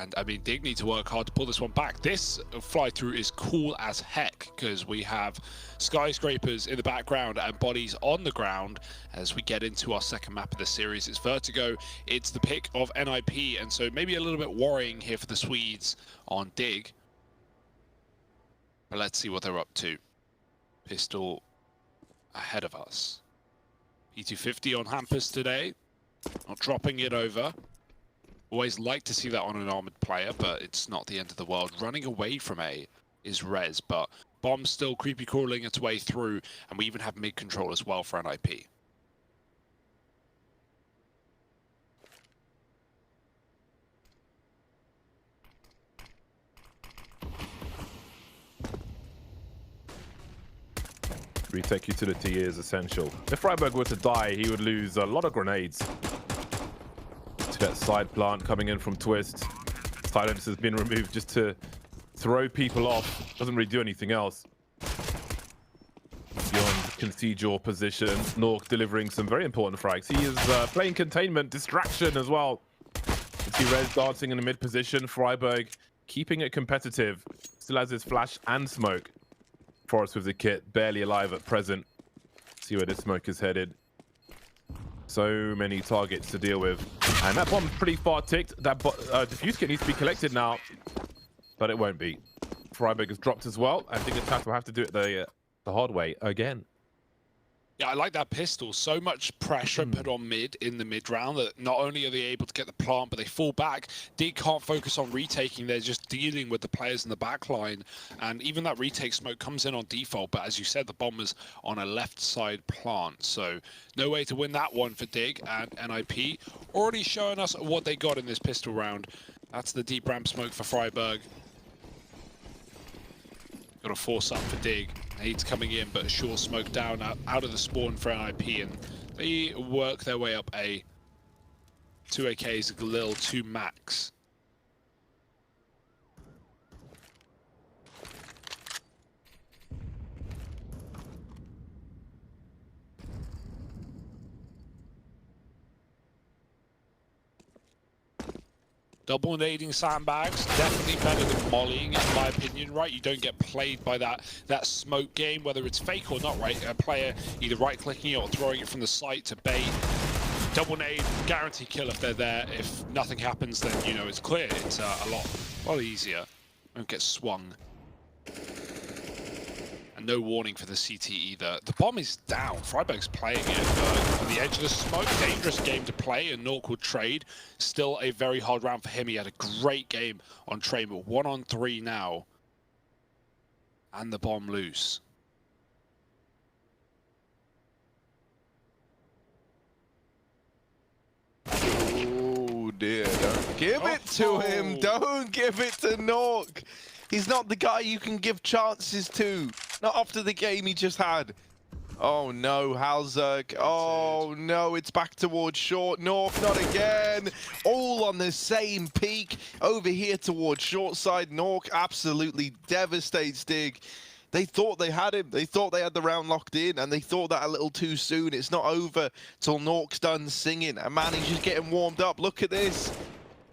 And I mean, Dig need to work hard to pull this one back. This fly through is cool as heck because we have skyscrapers in the background and bodies on the ground as we get into our second map of the series. It's Vertigo. It's the pick of NiP, and so maybe a little bit worrying here for the Swedes on Dig. But let's see what they're up to. Pistol ahead of us. P250 on Hampus today. Not dropping it over. Always like to see that on an armored player, but it's not the end of the world. Running away from A is res, but Bomb's still creepy crawling its way through, and we even have mid control as well for NiP. Retake utility is essential. If Freiburg were to die, he would lose a lot of grenades. To that side plant coming in from Twist. Silence has been removed just to throw people off. Doesn't really do anything else. Beyond concede your position. Nork delivering some very important frags. He is playing containment, distraction as well. You see Rez dancing in the mid position. Freiburg keeping it competitive. Still has his flash and smoke. Forrest with the kit, barely alive at present. See where this smoke is headed. So many targets to deal with. And that bomb's pretty far ticked. That defuse kit needs to be collected now. But it won't be. Freiburg has dropped as well. I think Dignitas will have to do it the hard way again. Yeah, I like that pistol. So much pressure put on mid in the mid round that not only are they able to get the plant, but they fall back. Dig can't focus on retaking. They're just dealing with the players in the back line. And even that retake smoke comes in on default. But as you said, the bomber's on a left side plant. So no way to win that one for Dig, and NiP already showing us what they got in this pistol round. That's the deep ramp smoke for Freiburg. Got a force up for Dig. Nades coming in, but a short smoke down out of the spawn for NiP, and they work their way up A. 2 AKs, Galil, 2 max. Double nading sandbags, definitely better than volleying, in my opinion, right? You don't get played by that smoke game, whether it's fake or not, right? A player either right-clicking it or throwing it from the site to bait. Double nade, guarantee kill if they're there. If nothing happens, then, you know, it's clear. It's a lot easier. Don't get swung. And no warning for the CT either. The bomb is down. Freiburg's playing it on the edge of the smoke. Dangerous game to play, and Nork will trade. Still a very hard round for him. He had a great game on trade, but 1-on-3 now. And the bomb loose. Oh dear, don't give it to him. Don't give it to Nork. He's not the guy you can give chances to. Not after the game he just had. Oh no, Halzerk. Oh no, it's back towards short. Nork, not again. All on the same peak. Over here towards short side. Nork absolutely devastates Dig. They thought they had him. They thought they had the round locked in, and they thought that a little too soon. It's not over till Nork's done singing. And man, he's just getting warmed up. Look at this.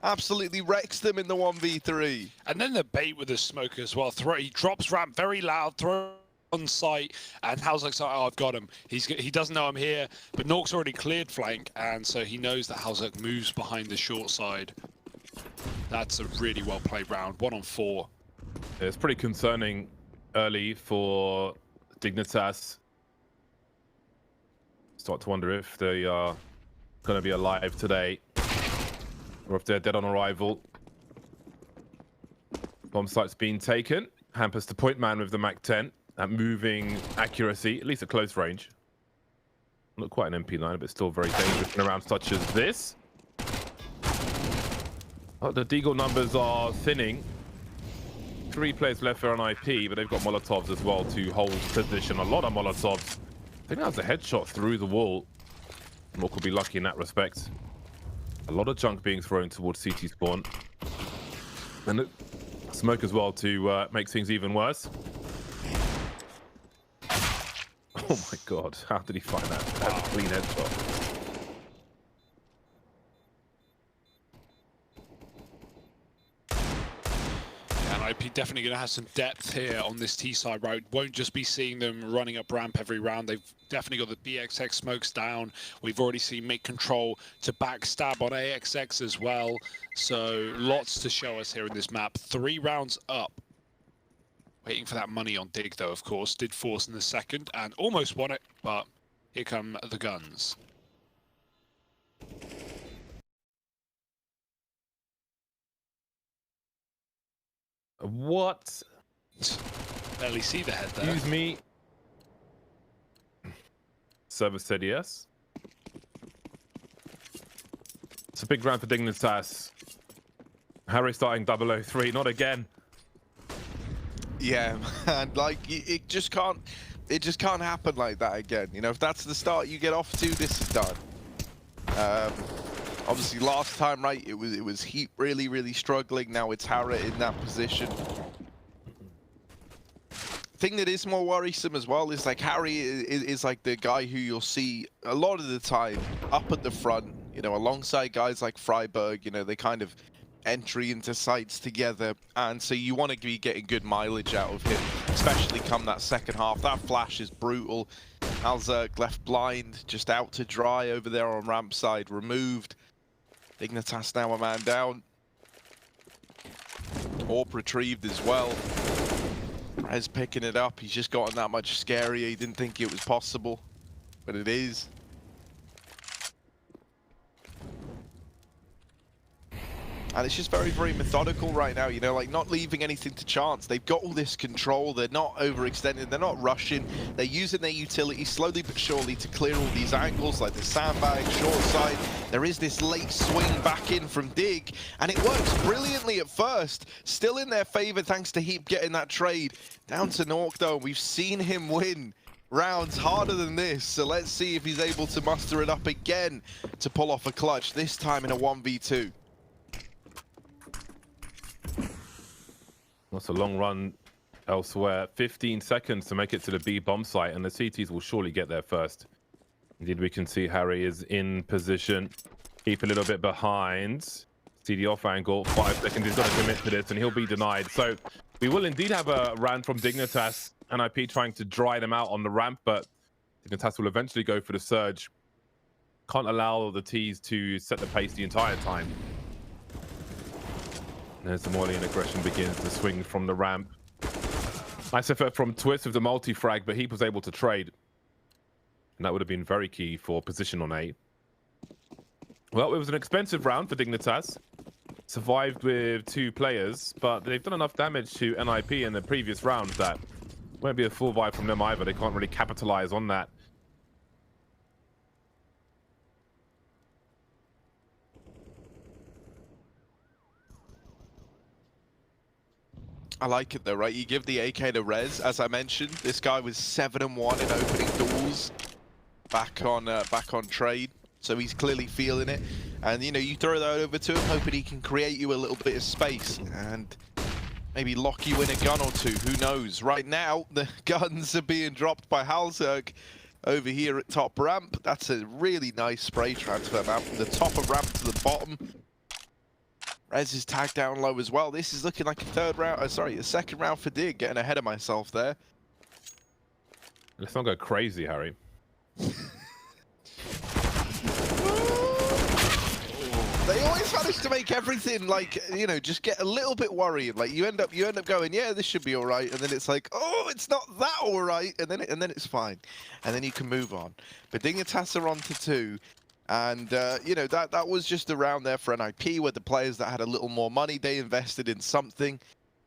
Absolutely wrecks them in the 1v3. And then the bait with the smoke as well. He drops ramp very loud, throw on site, and Halzerk's like, oh, I've got him. He doesn't know I'm here, but Nork's already cleared flank, and so he knows that Halzerk moves behind the short side. That's a really well played round. 1-on-4. It's pretty concerning early for Dignitas. Start to wonder if they are going to be alive today, or if they're dead on arrival. Bomb site's been taken. Hampus the point man with the Mac-10. That moving accuracy, at least at close range. Not quite an MP9, but still very dangerous in around such as this. Oh, the Deagle numbers are thinning. 3 players left for NiP, but they've got Molotovs as well to hold position. A lot of Molotovs. I think that was a headshot through the wall. Mork will be lucky in that respect. A lot of junk being thrown towards CT spawn. And smoke as well to make things even worse. Oh my god, how did he find that? That's a clean headshot. NiP definitely going to have some depth here on this T side, right? Won't just be seeing them running up ramp every round. They've definitely got the BXX smokes down. We've already seen Make Control to backstab on AXX as well. So lots to show us here in this map. 3 rounds up. Waiting for that money on Dig, though, of course. Did force in the second and almost won it, but here come the guns. What? Barely see the head there. Excuse me. Server said yes. It's a big round for Dignitas. Harry starting 003, not again. Yeah, man, like it just can't happen like that again. You know, if that's the start you get off to, this is done. Obviously last time, right, it was Heat really struggling. Now it's Harry in that position. Thing that is more worrisome as well is like Harry is like the guy who you'll see a lot of the time up at the front, you know, alongside guys like Freiburg. You know, they kind of entry into sites together, and so you want to be getting good mileage out of him, especially come that second half. That flash is brutal. Alzerk left blind, just out to dry over there on ramp side, removed. Dignitas now a man down. Orp retrieved as well. Rez picking it up. He's just gotten that much scarier. He didn't think it was possible, but it is. And it's just very methodical right now, you know, like not leaving anything to chance. They've got all this control. They're not overextending. They're not rushing. They're using their utility slowly but surely to clear all these angles, like the sandbag, short side. There is this late swing back in from Dig, and it works brilliantly at first. Still in their favor thanks to Heap getting that trade. Down to Nork, though. We've seen him win rounds harder than this, so let's see if he's able to muster it up again to pull off a clutch, this time in a 1v2. That's a long run elsewhere. 15 seconds to make it to the B bomb site, and the CTs will surely get there first. Indeed, we can see Harry is in position. Keep a little bit behind. See the off angle. 5 seconds. He's got to commit to this, and he'll be denied. So we will indeed have a round from Dignitas. NiP trying to dry them out on the ramp, but Dignitas will eventually go for the surge. Can't allow the T's to set the pace the entire time. As the Maulian aggression begins to swing from the ramp. Nice effort from Twist with the multi-frag, but Heap was able to trade. And that would have been very key for position on A. Well, it was an expensive round for Dignitas. Survived with 2 players, but they've done enough damage to NiP in the previous rounds that won't be a full buy from them either. They can't really capitalize on that. I like it though, right? You give the AK to Rez, as I mentioned. This guy was 7-1 in opening doors, back on trade, so he's clearly feeling it. And you know, you throw that over to him, hoping he can create you a little bit of space and maybe lock you in a gun or 2. Who knows? Right now, the guns are being dropped by Halzerk over here at top ramp. That's a really nice spray transfer, man, from the top of ramp to the bottom. Rez is tagged down low as well. This is looking like a second round for Dig. Getting ahead of myself there. Let's not go crazy, Harry. They always manage to make everything like, you know, just get a little bit worried. Like you end up going, yeah, this should be all right, and then it's like, oh, it's not that all right, and then it's fine, and then you can move on. But Dignitas are on to 2. And, you know, that was just around there for NiP, where the players that had a little more money, they invested in something.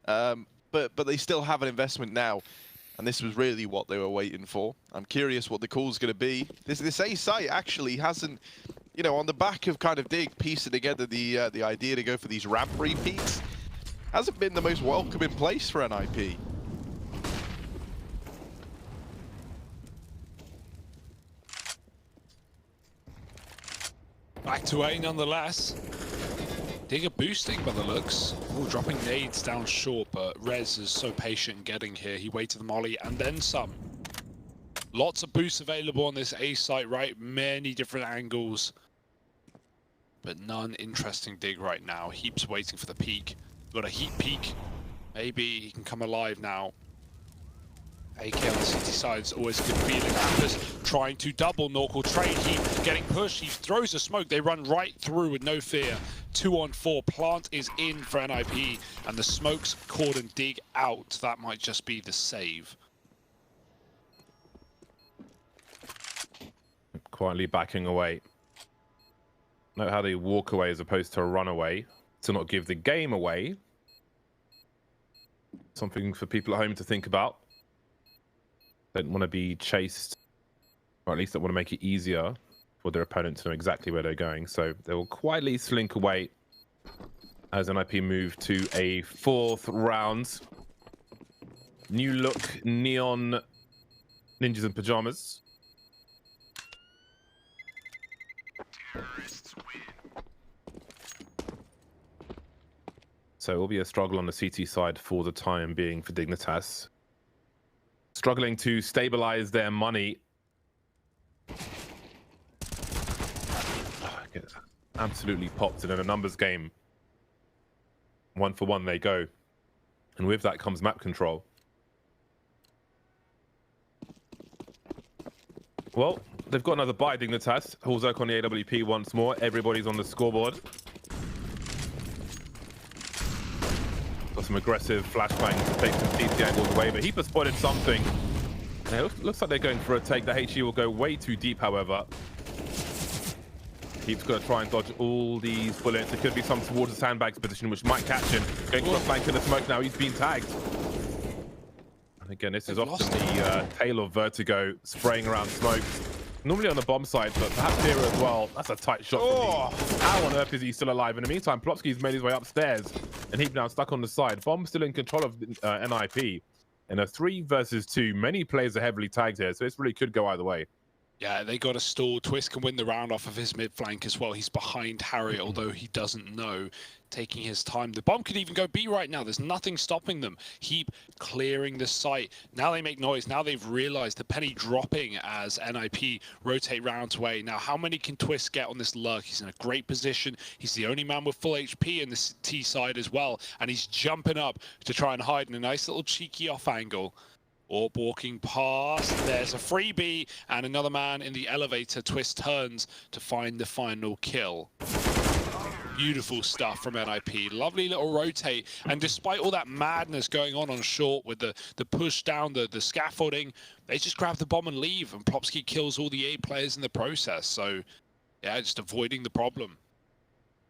But they still have an investment now. And this was really what they were waiting for. I'm curious what the call's going to be. This A site actually hasn't, you know, on the back of kind of Dig piecing together the idea to go for these ramp repeats, hasn't been the most welcoming place for NiP. Back to A nonetheless. Dig are boosting by the looks. Ooh, dropping nades down short, but Rez is so patient getting here. He waited the molly and then some. Lots of boosts available on this A site, right? Many different angles, but none interesting Dig right now. Heap's waiting for the peak. Got a Heat peak Maybe he can come alive now. AK on the city side is always a good feeling. Rappers trying to double. Nork will trade. He getting pushed. He throws a smoke. They run right through with no fear. 2-on-4. Plant is in for NiP. And the smokes cordon dig out. That might just be the save. Quietly backing away. Note how they walk away as opposed to run away. To not give the game away. Something for people at home to think about. Don't want to be chased, or at least don't want to make it easier for their opponent to know exactly where they're going. So they will quietly slink away as NiP move to a 4th round. New look neon ninjas in pajamas. So it will be a struggle on the CT side for the time being for Dignitas. Struggling to stabilize their money. Get absolutely popped, and in a numbers game, 1 for 1 they go. And with that comes map control. Well, they've got another buy, Dignitas. Hulzerk on the AWP once more. Everybody's on the scoreboard. Got some aggressive flashbangs to take some CT angles away, but Heap spotted something. And it looks like they're going for a take. The HE will go way too deep, however. Heap's going to try and dodge all these bullets. There could be some towards the sandbags position, which might catch him. Going for a flank in the smoke now. He's been tagged. And again, this is often the tail of Vertigo, spraying around smoke. Normally on the bomb side, but perhaps here as well. That's a tight shot from Heap. How on earth is he still alive? In the meantime, Plopsky's made his way upstairs, and Heap now stuck on the side. Bomb still in control of NiP. In a 3 versus 2, many players are heavily tagged here, so this really could go either way. Yeah, they got a stall. Twist can win the round off of his mid flank as well. He's behind Harriet, although he doesn't know. Taking his time. The bomb could even go B right now. There's nothing stopping them. Heap clearing the site. Now they make noise. Now they've realized the penny dropping as NiP rotate rounds away. Now, how many can Twist get on this lurk? He's in a great position. He's the only man with full HP in the T side as well. And he's jumping up to try and hide in a nice little cheeky off angle. Orb walking past. There's a freebie, and another man in the elevator. Twist turns to find the final kill. Beautiful stuff from NiP. Lovely little rotate. And despite all that madness going on short with the push down, the scaffolding, they just grab the bomb and leave. And Plopsky kills all the A players in the process. So, yeah, just avoiding the problem.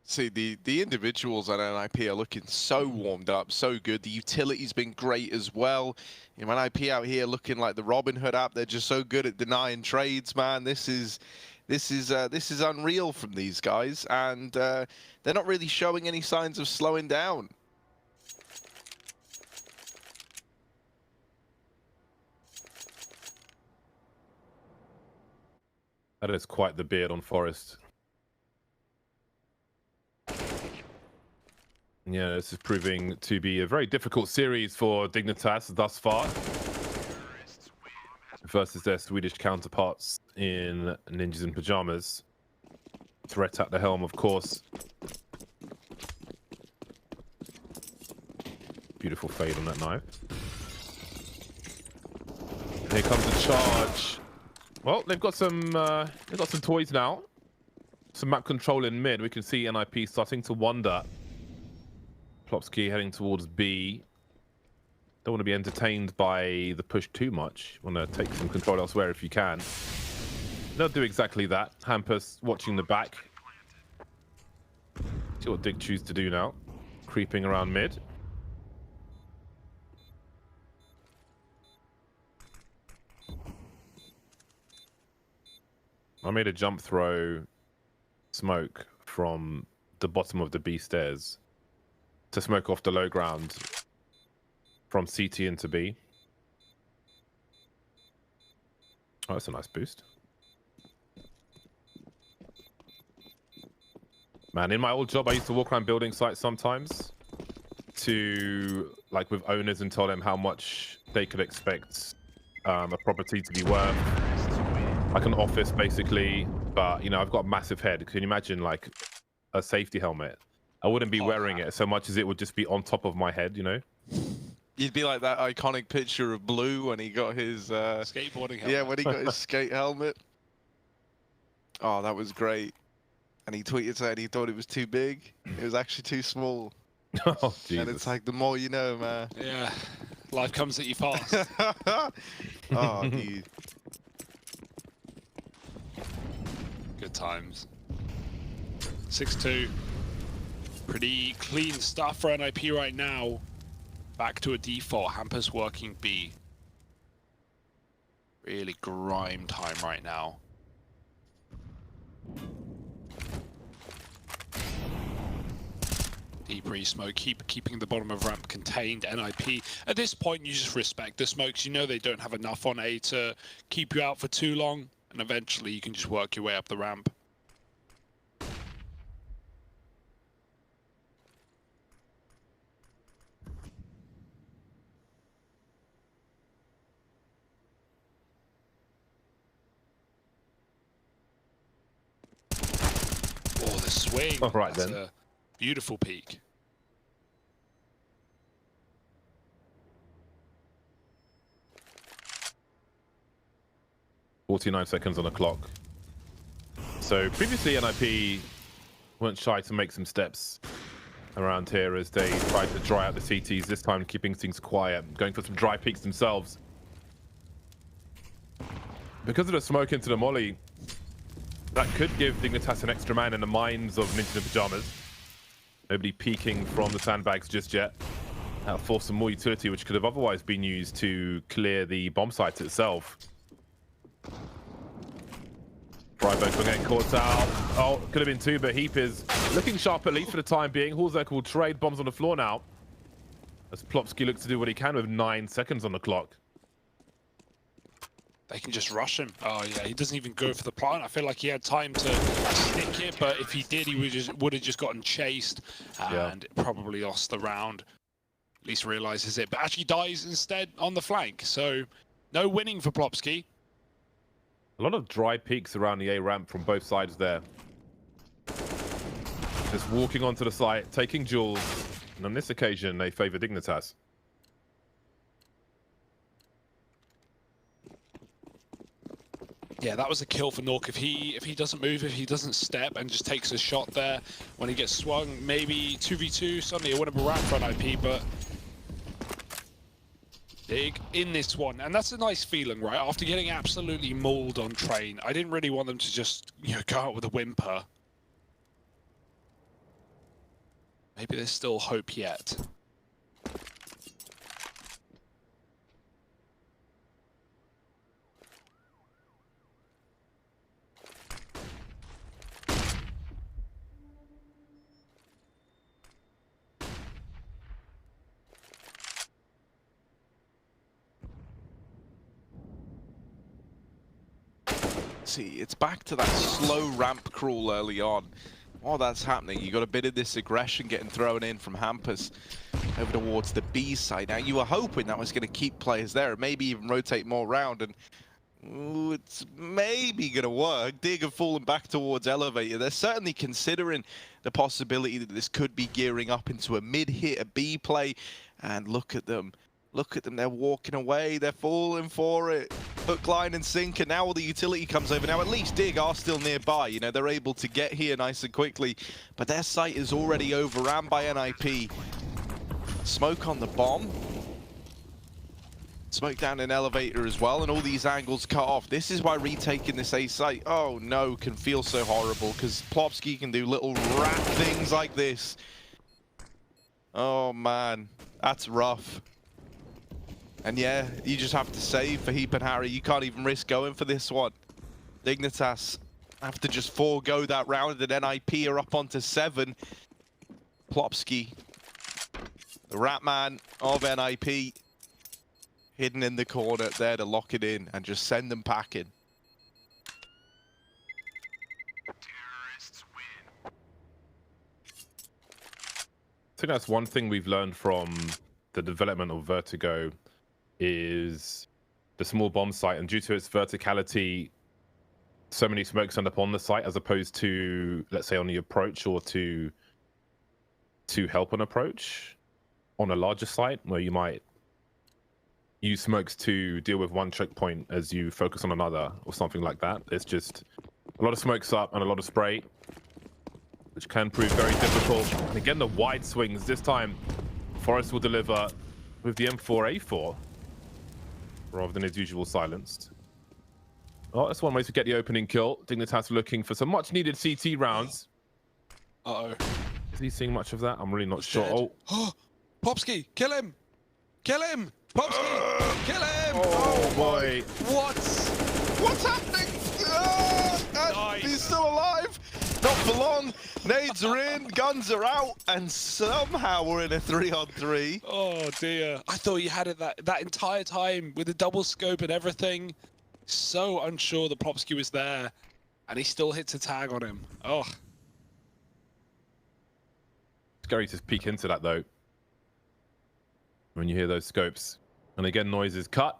See, the individuals at NiP are looking so warmed up, so good. The utility's been great as well. You know, NiP out here looking like the Robin Hood app. They're just so good at denying trades, man. This is unreal from these guys, and they're not really showing any signs of slowing down. That is quite the beard on Forest. Yeah, this is proving to be a very difficult series for Dignitas thus far. Versus their Swedish counterparts in Ninjas in Pajamas. Threat at the helm, of course. Beautiful fade on that knife. Here comes a charge. Well, they've got some toys now. Some map control in mid. We can see NiP starting to wander. Plopsky heading towards B. Don't want to be entertained by the push too much. Want to take some control elsewhere if you can. They'll do exactly that. Hampus watching the back. See what Dig chooses to do now. Creeping around mid. I made a jump throw smoke from the bottom of the B stairs to smoke off the low ground from CT into B. Oh, that's a nice boost. Man, in my old job, I used to walk around building sites sometimes to, like, with owners and tell them how much they could expect a property to be worth. Like an office, basically. But, you know, I've got a massive head. Can you imagine, like, a safety helmet? I wouldn't be wearing it so much as it would just be on top of my head, you know? You'd be like that iconic picture of Blue when he got his Skateboarding helmet. yeah, when he got his skate helmet. Oh, that was great. And he tweeted saying he thought it was too big. It was actually too small. Oh, Jesus. And it's like, the more you know, man. Yeah, life comes at you fast. Oh, dude. Good times. 6-2. Pretty clean stuff for NiP right now. Back to a default. Hampus working B. Really grime time right now. Deep re-smoke, keeping the bottom of ramp contained. NiP, at this point you just respect the smokes. You know they don't have enough on A to keep you out for too long, and eventually you can just work your way up the ramp. Oh, the swing. All right, That's then. a beautiful peak. "49 seconds on the clock." So previously NiP weren't shy to make some steps around here as they tried to dry out the CTs, this time keeping things quiet, going for some dry peaks themselves. Because of the smoke into the molly, that could give Dignitas an extra man in the minds of Ninjas in Pyjamas. Nobody peeking from the sandbags just yet. That'll force some more utility, which could have otherwise been used to clear the bomb site itself. Freiburg for getting caught out. Oh, could have been two, but Heap is looking sharp at least for the time being. Hulzek will trade bombs on the floor now, as Plopsky looks to do what he can with 9 seconds on the clock. They can just rush him. Oh yeah, he doesn't even go for the plant. I feel like he had time to stick it, but if he did, he would have just gotten chased and probably lost the round. At least realizes it, but actually dies instead on the flank. So no winning for Plopsky. A lot of dry peaks around the A ramp from both sides there. Just walking onto the site, taking duels, and on this occasion they favor Dignitas. Yeah, that was a kill for Nork. If he doesn't move, if he doesn't step and just takes a shot there, when he gets swung, maybe 2v2, suddenly a winnable round for NiP, but Dig in this one. And that's a nice feeling, right? After getting absolutely mauled on train, I didn't really want them to just, go out with a whimper. Maybe there's still hope yet. See, it's back to that slow ramp crawl early on. While that's happening, you got a bit of this aggression getting thrown in from Hampus over towards the B side. Now, you were hoping that was going to keep players there, maybe even rotate more around, and ooh, it's maybe going to work. Dig have fallen back towards Elevator. They're certainly considering the possibility that this could be gearing up into a mid-hit, a B play, and look at them. Look at them, they're walking away, they're falling for it. Hook, line, and sinker. Now all the utility comes over. Now at least Dig are still nearby. They're able to get here nice and quickly. But their site is already overran by NiP. Smoke on the bomb. Smoke down an elevator as well, and all these angles cut off. This is why retaking this A site, oh no, can feel so horrible, because Plopsky can do little rat things like this. Oh man, that's rough. And yeah, you just have to save for Heap and Harry. You can't even risk going for this one. Dignitas have to just forego that round, and NiP are up onto 7. Plopsky, the rat man of NiP, hidden in the corner there to lock it in and just send them packing. I think that's one thing we've learned from the development of Vertigo is the small bomb site, and due to its verticality, so many smokes end up on the site as opposed to, let's say, on the approach or to help an approach on a larger site where you might use smokes to deal with one choke point as you focus on another or something like that. It's just a lot of smokes up and a lot of spray, which can prove very difficult. And again, the wide swings. This time, Forest will deliver with the M4A4 rather than his usual silenced. Oh, that's one way to get the opening kill. Dignitas looking for some much needed CT rounds. Uh-oh. Is he seeing much of that? I'm really not sure. Oh, Popsky, kill him! Kill him! Popsky, kill him! Oh boy. What's happening? Nice. He's still alive. Not for long. Nades are in, guns are out, and somehow we're in a 3-on-3. Oh dear. I thought you had it that entire time with the double scope and everything. So unsure that Popsky was there, and he still hits a tag on him. Oh. Scary to peek into that though. When you hear those scopes. And again, noise is cut.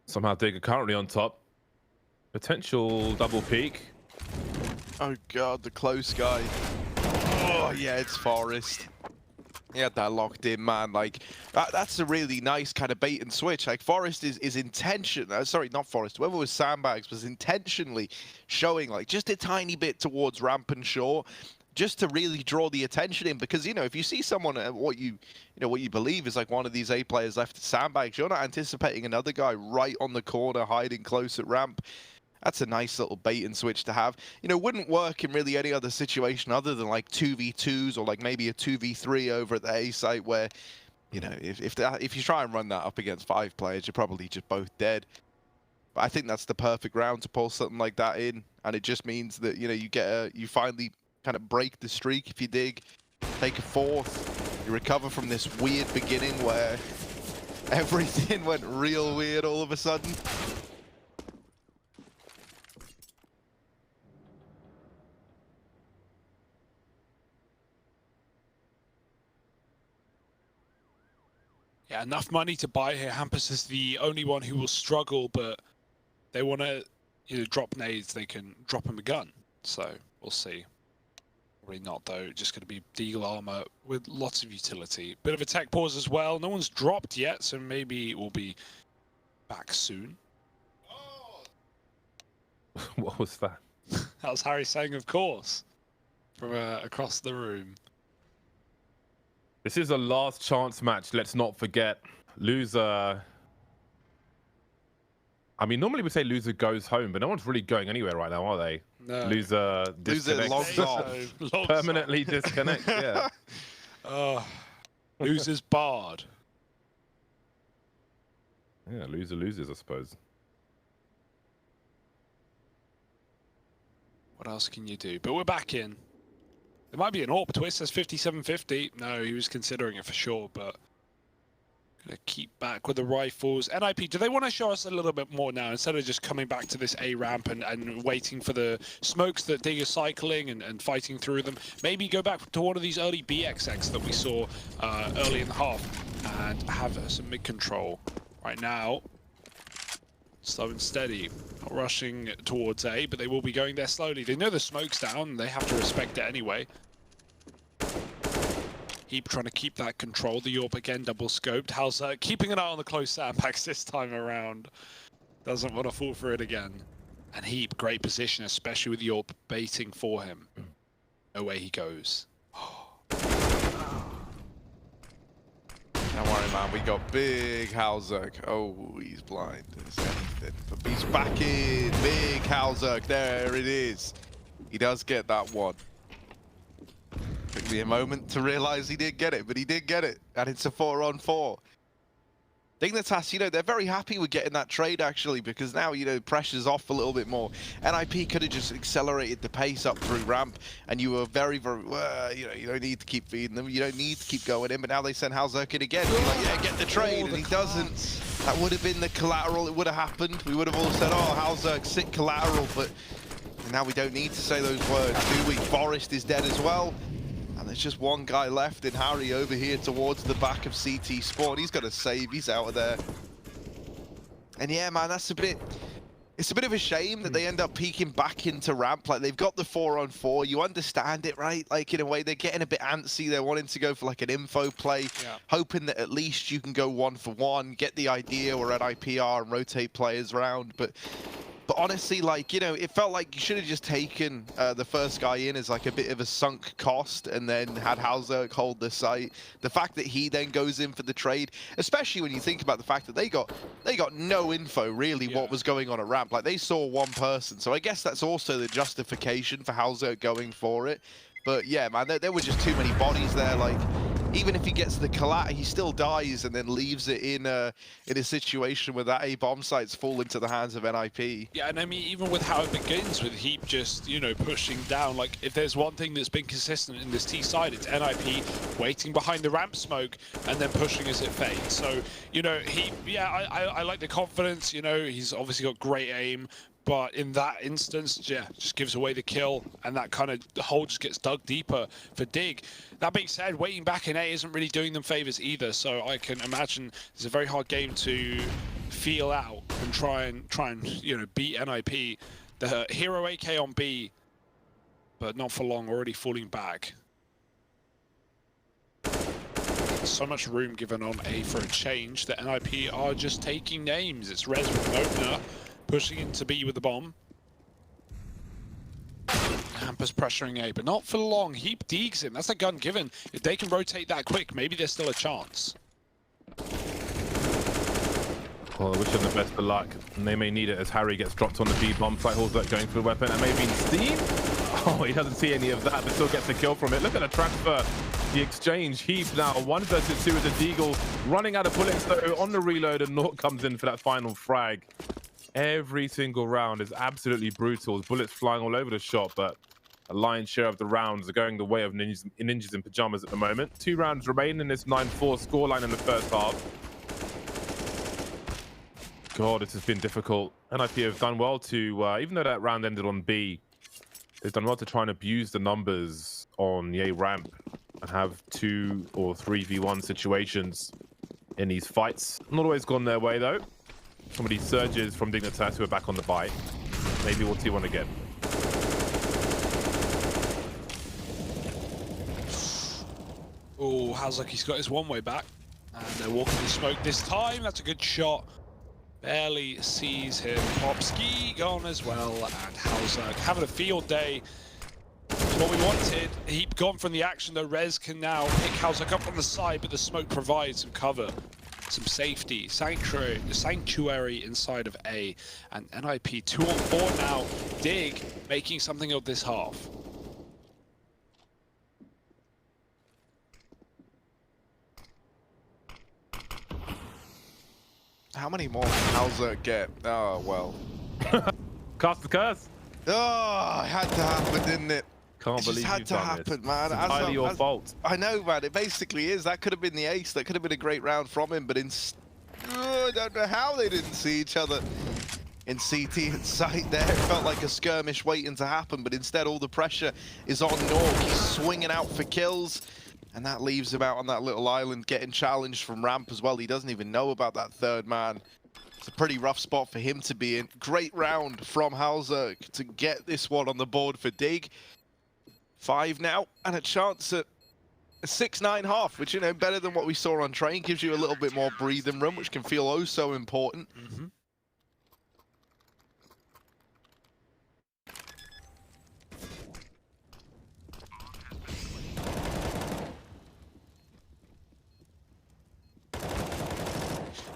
Somehow Digger currently on top. Potential double peek. Oh god, the close guy. Oh yeah, it's Forest. He had that locked in, man. Like that's a really nice kind of bait and switch. Like Forest is sorry, not Forest. Whoever was Sandbags was intentionally showing like just a tiny bit towards ramp and short, just to really draw the attention in. Because you know, if you see someone what you believe is like one of these A players left at Sandbags, you're not anticipating another guy right on the corner hiding close at ramp. That's a nice little bait and switch to have. You know, wouldn't work in really any other situation other than like 2v2s or like maybe a 2v3 over at the A site where, you know, if you try and run that up against 5 players, you're probably just both dead. But I think that's the perfect round to pull something like that in, and it just means that, you know, you finally kind of break the streak if you dig, take a 4th, you recover from this weird beginning where everything went real weird all of a sudden. Yeah, enough money to buy here. Hampus is the only one who will struggle, but they want to drop nades. They can drop him a gun. So we'll see. Probably not, though. Just going to be Deagle armor with lots of utility. Bit of a tech pause as well. No one's dropped yet, so maybe we'll be back soon. What was that? That was Harry saying, of course, from across the room. This is a last chance match, let's not forget. Loser... I mean, normally we say loser goes home, but no one's really going anywhere right now, are they? No. Loser logs off. Permanently disconnect, yeah. Loser's barred. Yeah, loser loses, I suppose. What else can you do? But we're back in. There might be an AWP twist. That's 57-50. No, he was considering it for sure, but gonna keep back with the rifles. NiP, do they want to show us a little bit more now instead of just coming back to this A ramp and waiting for the smokes that Dig is cycling and fighting through them? Maybe go back to one of these early BXX that we saw early in the half and have some mid control. Right now, slow and steady. Not rushing towards A, but they will be going there slowly. They know the smoke's down, and they have to respect it anyway. Heap trying to keep that control. The AWP again double scoped. How's keeping an eye on the close sandbags this time around. Doesn't want to fall for it again. And Heap, great position, especially with the AWP baiting for him. Away he goes. Don't worry, man. We got big Halzerk. Oh, he's blind as anything. But he's back in. Big Halzerk. There it is. He does get that one. Took me a moment to realize he did get it, but he did get it. And it's a 4-on-4. Dignitas, you know, they're very happy with getting that trade, actually, because now, you know, pressure's off a little bit more. NiP could have just accelerated the pace up through ramp, and you were very, very, you know, you don't need to keep feeding them. You don't need to keep going in, but now they send Halzerk in again. You're like, yeah, get the trade, and he doesn't. That would have been the collateral. It would have happened. We would have all said, oh, Halzerk, sick collateral, but now we don't need to say those words, do we? Forest is dead as well. And there's just one guy left in Harry over here towards the back of CT Spawn. He's got to save. He's out of there. And yeah, man, that's a bit It's a bit of a shame that they end up peeking back into ramp. Like, they've got the 4-on-4. You understand it, right? Like, in a way, they're getting a bit antsy. They're wanting to go for, like, an info play, hoping that at least you can go 1-for-1, get the idea where at IPR and rotate players around. But honestly, like, you know, it felt like you should have just taken the first guy in as like a bit of a sunk cost and then had Hauser hold the site. The fact that he then goes in for the trade, especially when you think about the fact that they got no info really what was going on at ramp. Like, they saw one person. So I guess that's also the justification for Hauser going for it. But yeah, man, there were just too many bodies there. Like, even if he gets the collat, he still dies and then leaves it in a situation where that A bomb site's fall into the hands of NiP. Yeah, and I mean, even with how it begins, with Heap just, you know, pushing down, like, if there's one thing that's been consistent in this T side, it's NiP waiting behind the ramp smoke and then pushing as it fades. So, you know, Heap, yeah, I like the confidence, you know, he's obviously got great aim. But in that instance, yeah, just gives away the kill, and that kind of the hole just gets dug deeper for Dig. That being said, waiting back in A isn't really doing them favors either, so I can imagine it's a very hard game to feel out and try and you know, beat NiP. The hero AK on B, but not for long, already falling back. So much room given on A for a change that NiP are just taking names. It's Rez with an opener, pushing into B with the bomb. Hampers pressuring A, but not for long. Heap deegs him. That's a gun given. If they can rotate that quick, maybe there's still a chance. Well, I wish them the best of luck, and they may need it as Harry gets dropped on the B bomb site. Hall's going for the weapon, and maybe Steam. Oh, he doesn't see any of that, but still gets the kill from it. Look at the transfer, the exchange. Heap now 1 versus 2 with the Deagle, running out of bullets though on the reload, and Nort comes in for that final frag. Every single round is absolutely brutal. Bullets flying all over the shop, but a lion's share of the rounds are going the way of ninjas in pajamas at the moment. 2 rounds remain in this 9-4 scoreline in the first half. God, this has been difficult. NiP have done well to, even though that round ended on B, they've done well to try and abuse the numbers on the A ramp and have 2 or 3v1 situations in these fights. Not always gone their way though. Some of these surges from Dignitas who are back on the bite. Maybe we'll see one again. Oh, how's like he's got his one-way back. And they're walking the smoke this time. That's a good shot. Barely sees him. Popski gone as well. And Hauser having a field day. It's what we wanted. Heap gone from the action though. Rez can now pick Hauser up on the side, but the smoke provides some cover. Some safety, sanctuary inside of A, and NiP 2-on-4 now. Dig making something of this half. How many more can Hauser get? Oh, well. Cast the curse. Oh, it had to happen, didn't it? Can't believe it just had to happen, man. It's entirely your fault. I know, man. It basically is. That could have been the ace. That could have been a great round from him, but I don't know how they didn't see each other in CT and sight there. It felt like a skirmish waiting to happen, but instead all the pressure is on Nort. He's swinging out for kills, and that leaves him out on that little island getting challenged from ramp as well. He doesn't even know about that third man. It's a pretty rough spot for him to be in. Great round from Hauser to get this one on the board for Dig. 5 now, and a chance at a 6-9 half, which, you know, better than what we saw on Train. Gives you a little bit more breathing room, which can feel oh so important.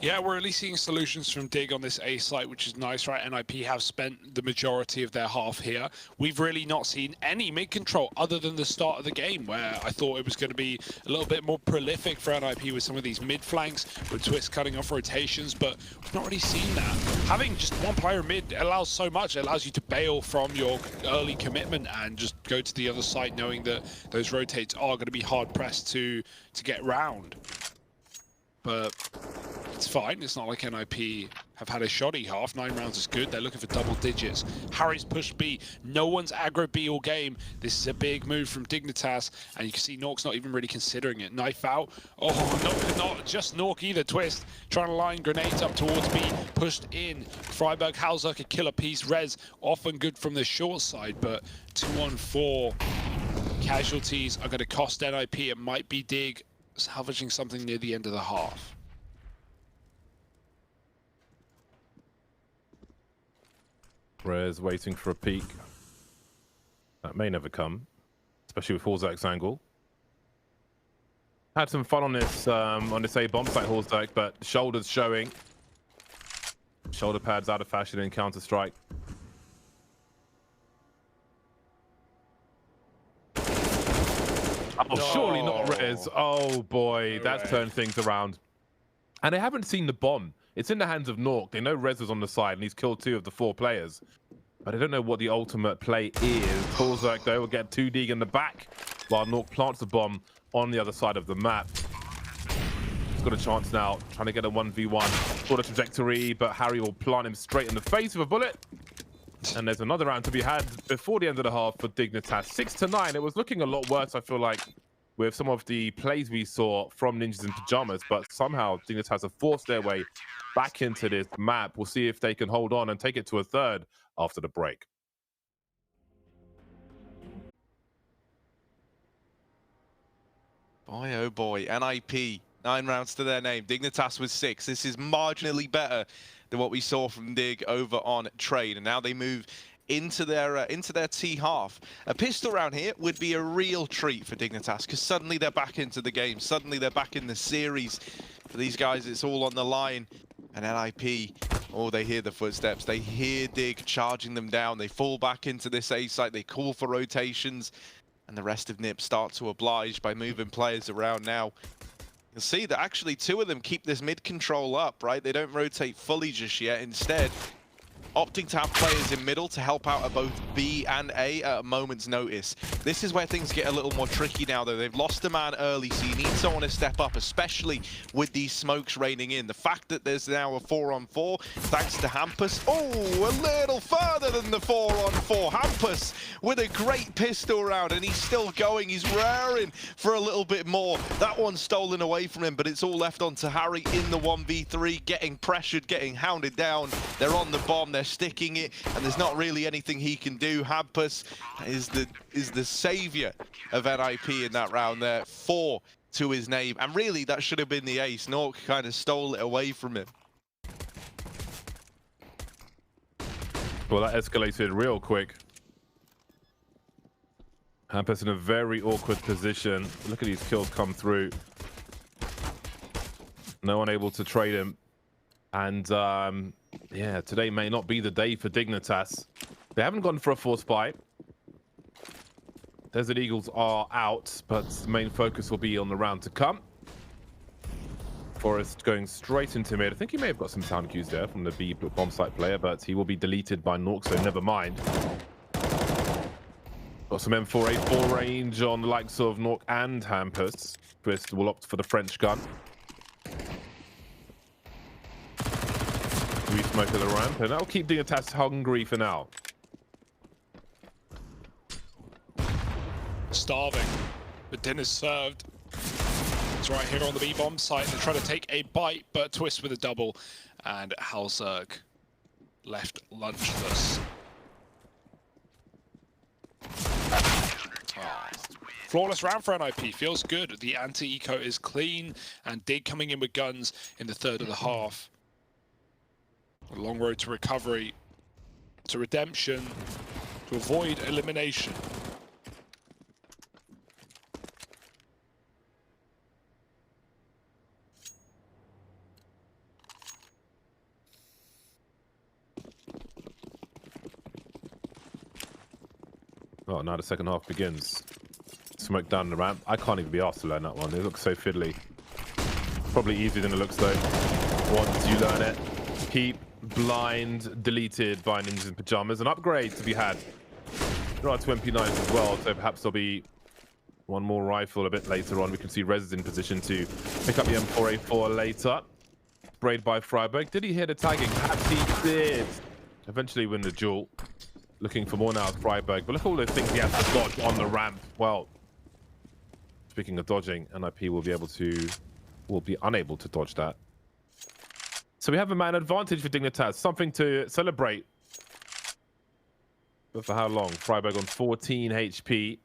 Yeah, we're at least seeing solutions from Dig on this A site, which is nice, right? NiP have spent the majority of their half here. We've really not seen any mid-control other than the start of the game, where I thought it was going to be a little bit more prolific for NiP with some of these mid-flanks, with Twist cutting off rotations, but we've not really seen that. Having just one player mid allows so much. It allows you to bail from your early commitment and just go to the other side knowing that those rotates are going to be hard-pressed to get round. But it's fine. It's not like NiP have had a shoddy half. 9 rounds is good. They're looking for double digits. Harry's pushed B. No one's aggro B all game. This is a big move from Dignitas, and you can see Nork's not even really considering it. Knife out. Oh, not just Nork either. Twist trying to line grenades up towards B. Pushed in. Freiburg, Halzerk a killer piece. Rez often good from the short side, but 2-on-4 casualties are going to cost NiP. It might be Dig salvaging something near the end of the half. Rez waiting for a peek. That may never come, especially with Halzerk's angle. Had some fun on this A bomb site, Halzerk, but shoulders showing. Shoulder pads out of fashion in Counter-Strike. Oh, No. surely not Rez. Oh boy, that's turned things around. And they haven't seen the bomb. It's in the hands of Nork. They know Rez was on the side and he's killed 2 of the 4 players. But I don't know what the ultimate play is. Halzerk, though, will get 2D in the back while Nork plants the bomb on the other side of the map. He's got a chance now, trying to get a 1v1 sort of trajectory, but Harry will plant him straight in the face with a bullet. And there's another round to be had before the end of the half for Dignitas. 6-9. It was looking a lot worse, I feel like, with some of the plays we saw from Ninjas in Pyjamas, but somehow Dignitas have forced their way back into this map. We'll see if they can hold on and take it to a third after the break. Boy, oh boy, NiP, 9 rounds to their name. Dignitas with 6. This is marginally better than what we saw from Dig over on Trade, and now they move into their T half. A pistol round here would be a real treat for Dignitas, because suddenly they're back into the game. Suddenly they're back in the series. For these guys, it's all on the line. And NiP, oh, they hear the footsteps. They hear Dig charging them down. They fall back into this A site. They call for rotations. And the rest of NiP start to oblige by moving players around now. You'll see that actually 2 of them keep this mid control up, right? They don't rotate fully just yet. Instead, opting to have players in middle to help out at both B and A at a moment's notice. This is where things get a little more tricky now, though. They've lost a man early, so you need someone to step up, especially with these smokes raining in. The fact that there's now a 4-on-4, thanks to Hampus. Oh, a little further than the 4-on-4. Hampus with a great pistol round, and he's still going. He's raring for a little bit more. That one's stolen away from him, but it's all left onto Harry in the 1v3, getting pressured, getting hounded down. They're on the bomb. They're sticking it, and there's not really anything he can do. Hampus is the savior of NiP in that round there. 4 to his name, and really that should have been the ace. Nork kind of stole it away from him. Well, that escalated real quick. Hampus in a very awkward position. Look at these kills come through. No one able to trade him. And yeah, today may not be the day for Dignitas. They haven't gone for a force buy. Desert Eagles are out, but the main focus will be on the round to come. Forrest going straight into mid. I think he may have got some sound cues there from the B bomb site player, but he will be deleted by Nork, so never mind. Got some M4A4 range on the likes of Nork and Hampus. Twist will opt for the French gun. We smoke at the ramp, and that'll keep Dignitas hungry for now. Starving, but dinner's served. It's right here on the B bomb site. They're trying to take a bite, but Twist with a double, and Halzerk left lunchless. Flawless round for NiP, feels good. The anti-eco is clean, and Dig coming in with guns in the third of the half. A long road to recovery, to redemption, to avoid elimination. Oh, now the second half begins. Smoke down the ramp. I can't even be asked to learn that one. It looks so fiddly. Probably easier than it looks though. Once you learn it, keep blind deleted by Ninjas in Pyjamas. An upgrade to be had. There are 2 MP9s as well, so perhaps there'll be one more rifle a bit later on. We can see Rez is in position to pick up the M4A4 later. sprayed by Freiburg. Did he hit a tagging? Perhaps he did. Eventually win the duel. Looking for more now at Freiburg. But look at all those things he has to dodge on the ramp. Well, speaking of dodging, NiP will be unable to dodge that. So we have a man advantage for Dignitas. Something to celebrate. But for how long? Freiburg on 14 HP.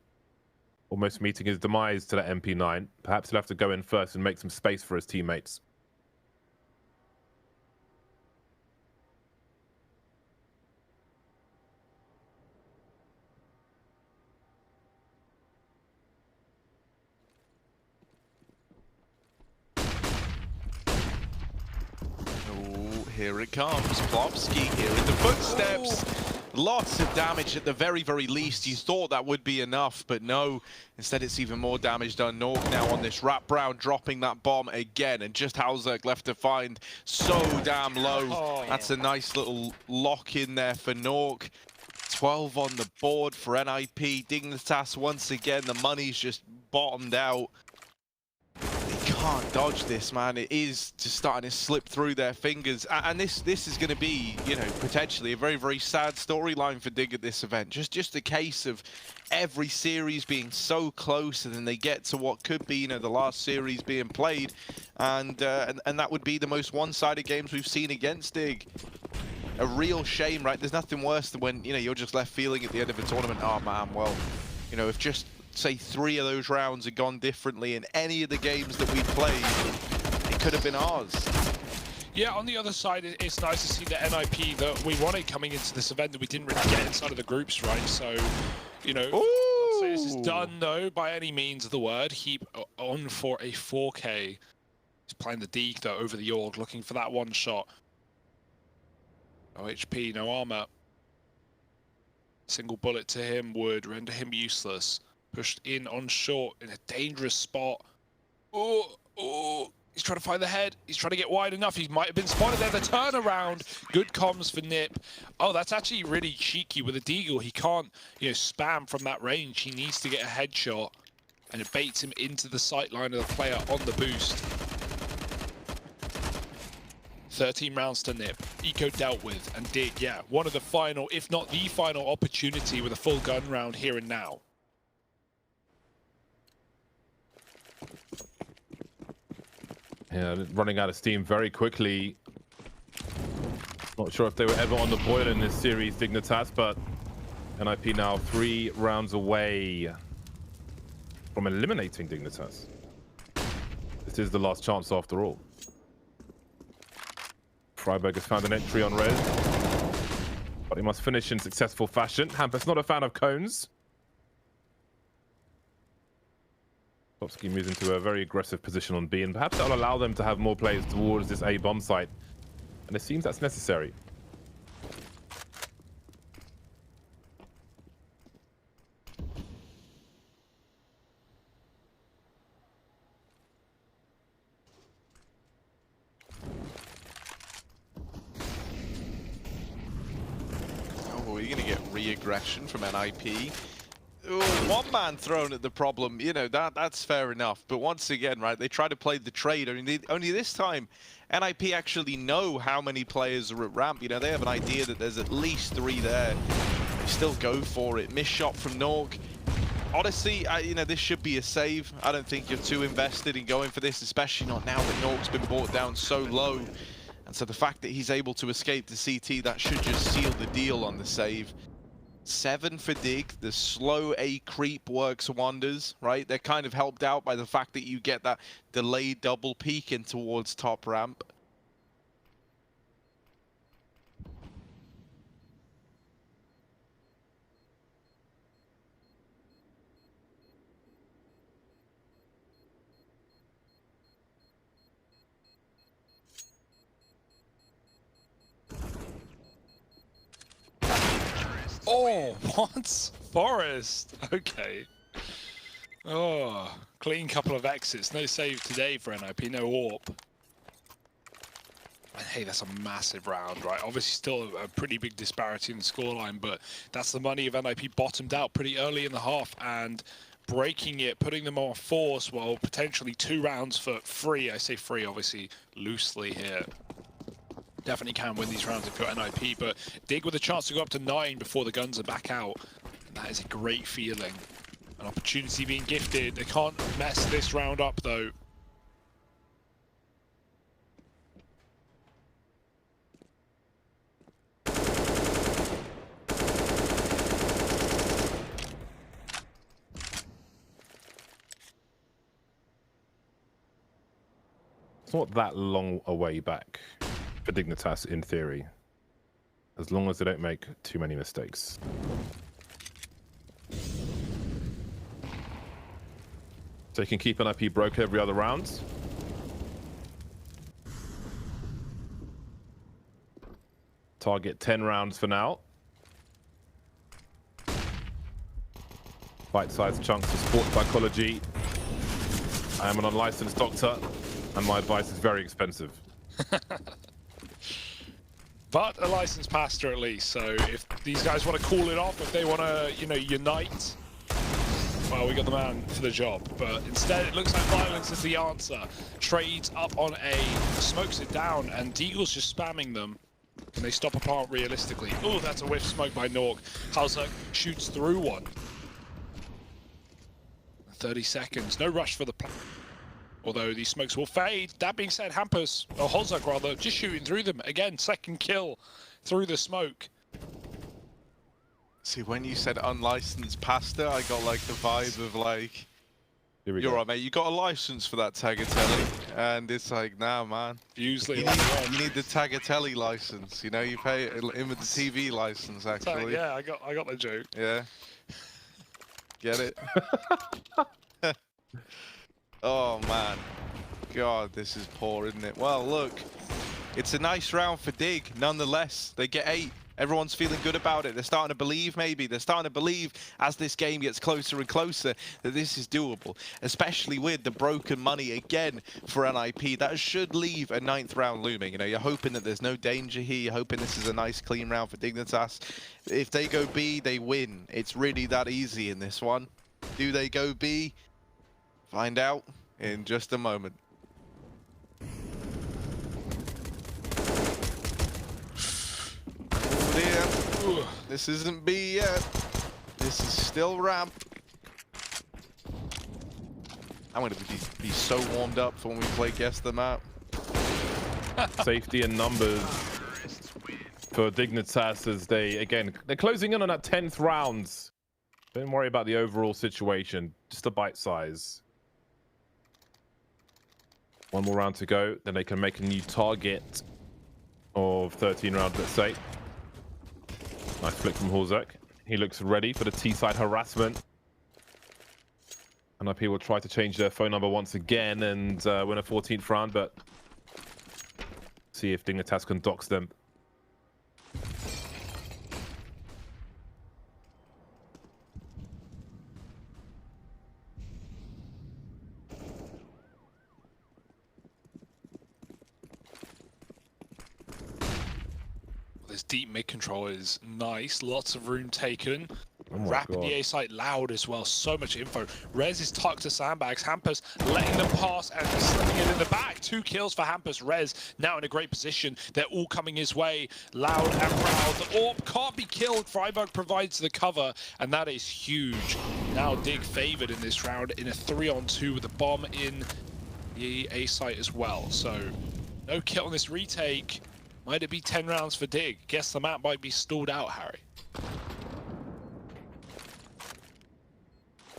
Almost meeting his demise to that MP9. Perhaps he'll have to go in first and make some space for his teammates. Here it comes, Plopsky here in the footsteps. Lots of damage at the very, very least. You thought that would be enough, but no. Instead, it's even more damage done. Nork now on this wrap round, dropping that bomb again. And just Hauserk left to find so damn low. That's a nice little lock in there for Nork. 12 on the board for NiP. Dignitas, once again, the money's just bottomed out. They can't dodge this, man. It is just starting to slip through their fingers. And this is going to be, you know, potentially a very, very sad storyline for Dig at this event. Just a case of every series being so close, and then they get to what could be, you know, the last series being played. And that would be the most one-sided games we've seen against Dig. A real shame, right? There's nothing worse than when, you know, you're just left feeling at the end of a tournament, oh, man, well, you know, if just say 3 of those rounds had gone differently in any of the games that we played, it could have been ours. Yeah, on the other side, it's nice to see the NiP that we wanted coming into this event that we didn't really get inside of the groups, right? So, you know, let's say this is done, though, by any means of the word. Heap on for a 4K. He's playing the Deke, though, over the Org, looking for that one shot. No HP, no armor. Single bullet to him would render him useless. Pushed in on short in a dangerous spot. Oh, he's trying to find the head. He's trying to get wide enough. He might have been spotted there. The turnaround. Good comms for NiP. Oh, that's actually really cheeky with a Deagle. He can't, you know, spam from that range. He needs to get a headshot. And it baits him into the sight line of the player on the boost. 13 rounds to NiP. Eco dealt with. And Dig, yeah, one of the final, if not the final opportunity with a full gun round here and now. Yeah, running out of steam very quickly. Not sure if they were ever on the boil in this series, Dignitas, but NiP now 3 rounds away from eliminating Dignitas. This is the last chance after all. Freiburg has found an entry on res, but he must finish in successful fashion. Hampus not a fan of cones. Plopsky moves into a very aggressive position on B, and perhaps that'll allow them to have more players towards this A bomb site. And it seems that's necessary. Oh, are you going to get re-aggression from NiP? Ooh, one man thrown at the problem, you know, that's fair enough. But once again, right, they try to play the trade. I mean, only this time, NiP actually know how many players are at ramp. You know, they have an idea that there's at least 3 there. They still go for it. Missed shot from Nork. Honestly, you know, this should be a save. I don't think you're too invested in going for this, especially not now that Nork's been brought down so low. And so the fact that he's able to escape the CT, that should just seal the deal on the save. 7 for Dig. The slow A creep works wonders, right? They're kind of helped out by the fact that you get that delayed double peek in towards top ramp. Oh, what? Forest. Okay. Oh, clean couple of exits. No save today for NiP. No AWP. And hey, that's a massive round, right? Obviously still a pretty big disparity in the scoreline, but that's the money of NiP bottomed out pretty early in the half and breaking it, putting them on force, well, potentially 2 rounds for free. I say free, obviously, loosely here. Definitely can win these rounds if you're NiP, but Dig with a chance to go up to 9 before the guns are back out. That is a great feeling. An opportunity being gifted. They can't mess this round up though. It's not that long a way back for Dignitas in theory, as long as they don't make too many mistakes. So you can keep NiP broken every other round. Target 10 rounds for now. Bite-sized chunks of sports psychology. I am an unlicensed doctor, and my advice is very expensive. But a licensed pastor at least, so if these guys want to call it off, if they want to, you know, unite, well, we got the man for the job. But instead, it looks like violence is the answer. Trades up on A, smokes it down, and Deagle's just spamming them. Can they stop a plant realistically? Oh, that's a whiff smoke by Nork. Halzak shoots through one. 30 seconds, no rush for the plant. Although these smokes will fade. That being said, Hampus, or Halzak rather, just shooting through them. Again, second kill through the smoke. See, when you said unlicensed pastor, I got like the vibe of like, you're right, mate, you got a license for that Tagliatelle. And it's like, nah, man. Usually, You need the Tagliatelle license, you know, you pay it in with the TV license, actually. yeah, I got the joke. Yeah. Get it? Oh, man. God, this is poor, isn't it? Well, look, it's a nice round for Dig, nonetheless. They get 8. Everyone's feeling good about it. They're starting to believe, maybe. They're starting to believe, as this game gets closer and closer, that this is doable, especially with the broken money again for NiP. That should leave a 9th round looming. You know, you're hoping that there's no danger here. You're hoping this is a nice, clean round for Dignitas. If they go B, they win. It's really that easy in this one. Do they go B? Find out in just a moment. Oh dear. This isn't B yet. This is still ramp. I'm going to be so warmed up for when we play Guess the Map. Safety and numbers for Dignitas as they're closing in on that 10th round. Don't worry about the overall situation, just a bite size. One more round to go, then they can make a new target of 13 rounds, let's say. Nice flick from Halzak. He looks ready for the T-side harassment. NiP will try to change their phone number once again and win a 14th round, but see if Dignitas can dox them. This deep mid control is nice. Lots of room taken. Oh Rapid the A site loud as well. So much info. Rez is tucked to sandbags. Hampus letting them pass and slipping it in the back. 2 kills for Hampus. Rez now in a great position. They're all coming his way. Loud and proud. The AWP can't be killed. Freiburg provides the cover, and that is huge. Now Dig favored in this round in a 3-on-2 with a bomb in the A site as well. So no kill on this retake. Might it be 10 rounds for Dig? Guess the map might be stalled out, Harry.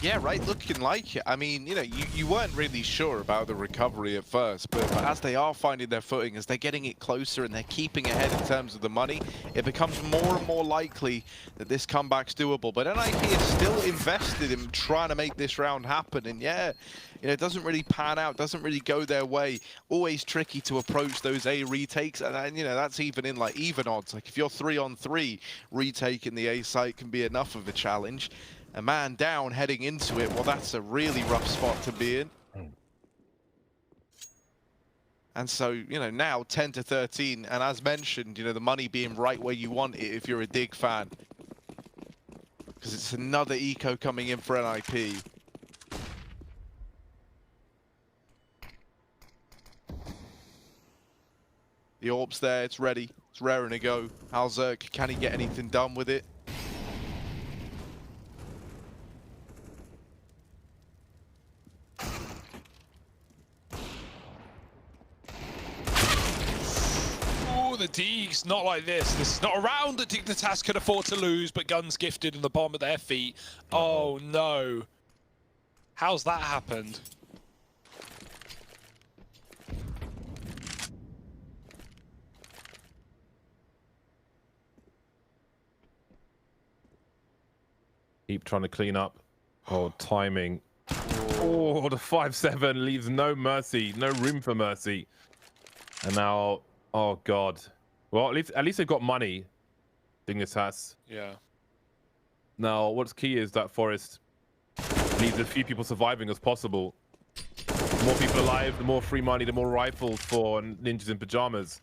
Yeah, right, looking like it. I mean, you know, you weren't really sure about the recovery at first, but as they are finding their footing, as they're getting it closer and they're keeping ahead in terms of the money, it becomes more and more likely that this comeback's doable. But NiP is still invested in trying to make this round happen, and yeah, you know, it doesn't really pan out, doesn't really go their way. Always tricky to approach those A retakes, and you know, that's even in like even odds. Like if you're 3-on-3, retaking the A site can be enough of a challenge. A man down heading into it, well, that's a really rough spot to be in. And so, you know, now 10-13, and as mentioned, you know, the money being right where you want it if you're a Dig fan. Because it's another eco coming in for NiP. The orb's there, it's ready. It's raring to go. Halzerk, can he get anything done with it? Oh, the Deegs, not like this. This is not a round that Dignitas could afford to lose, but guns gifted in the bomb at their feet. Oh no. How's that happened? Keep trying to clean up. Oh, timing. Oh, the 5-7 leaves no mercy, no room for mercy. And now, oh god. Well, at least they've got money. Dignitas. Yeah. Now, what's key is that Forest needs as few people surviving as possible. The more people alive, the more free money, the more rifles for ninjas in pajamas.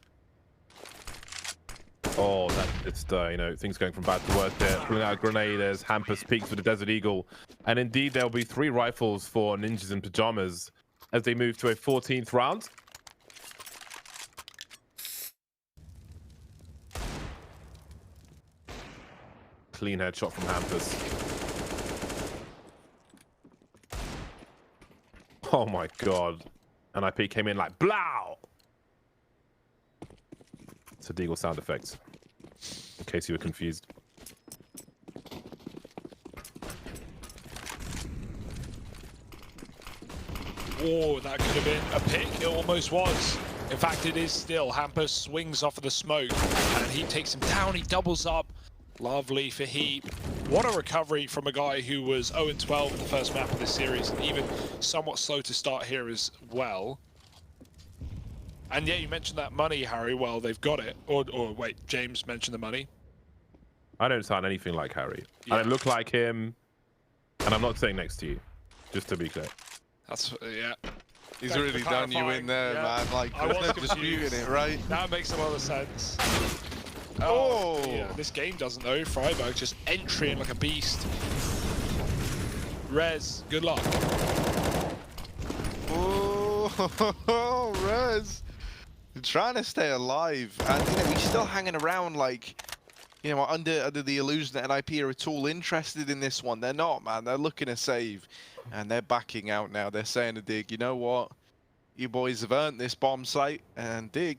Oh, that's just, you know, things going from bad to worse there. Pulling out a grenade as Hampus peeks with the Desert Eagle. And indeed, there'll be 3 rifles for ninjas in pajamas as they move to a 14th round. Clean headshot from Hampus. Oh my god. And NiP came in like, blow! It's a Deagle sound effects, in case you were confused. Oh, that could have been a pick. It almost was. In fact, it is still. Hampus swings off of the smoke, and Heap takes him down. He doubles up. Lovely for Heap. What a recovery from a guy who was 0-12 in the first map of this series, and even somewhat slow to start here as well. And yeah, you mentioned that money, Harry. Well, they've got it. Or wait, James mentioned the money. I don't sound anything like Harry. Yeah. I don't look like him, and I'm not sitting next to you, just to be clear. That's, yeah. He's Thanks really for done you in clarifying. there, Yeah. man. Like, I was there's no disputing confused. it, right? That makes a lot of sense. Oh! Yeah, this game doesn't though. Freiburg just entering like a beast. Rez, good luck. Oh, Rez. Trying to stay alive. And, you know, he's still hanging around like, you know, under the illusion that NiP are at all interested in this one. They're not, man. They're looking to save. And they're backing out now. They're saying to Dig, you know what? You boys have earned this bomb site. And Dig,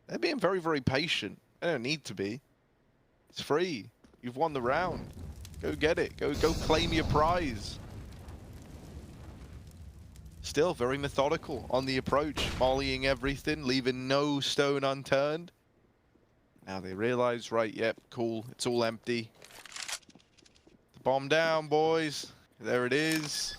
they're being very, very patient. They don't need to be. It's free. You've won the round. Go get it. Go claim your prize. Still very methodical on the approach, volleying everything, leaving no stone unturned. Now they realize, right, yep, cool, it's all empty. The bomb down, boys. There it is.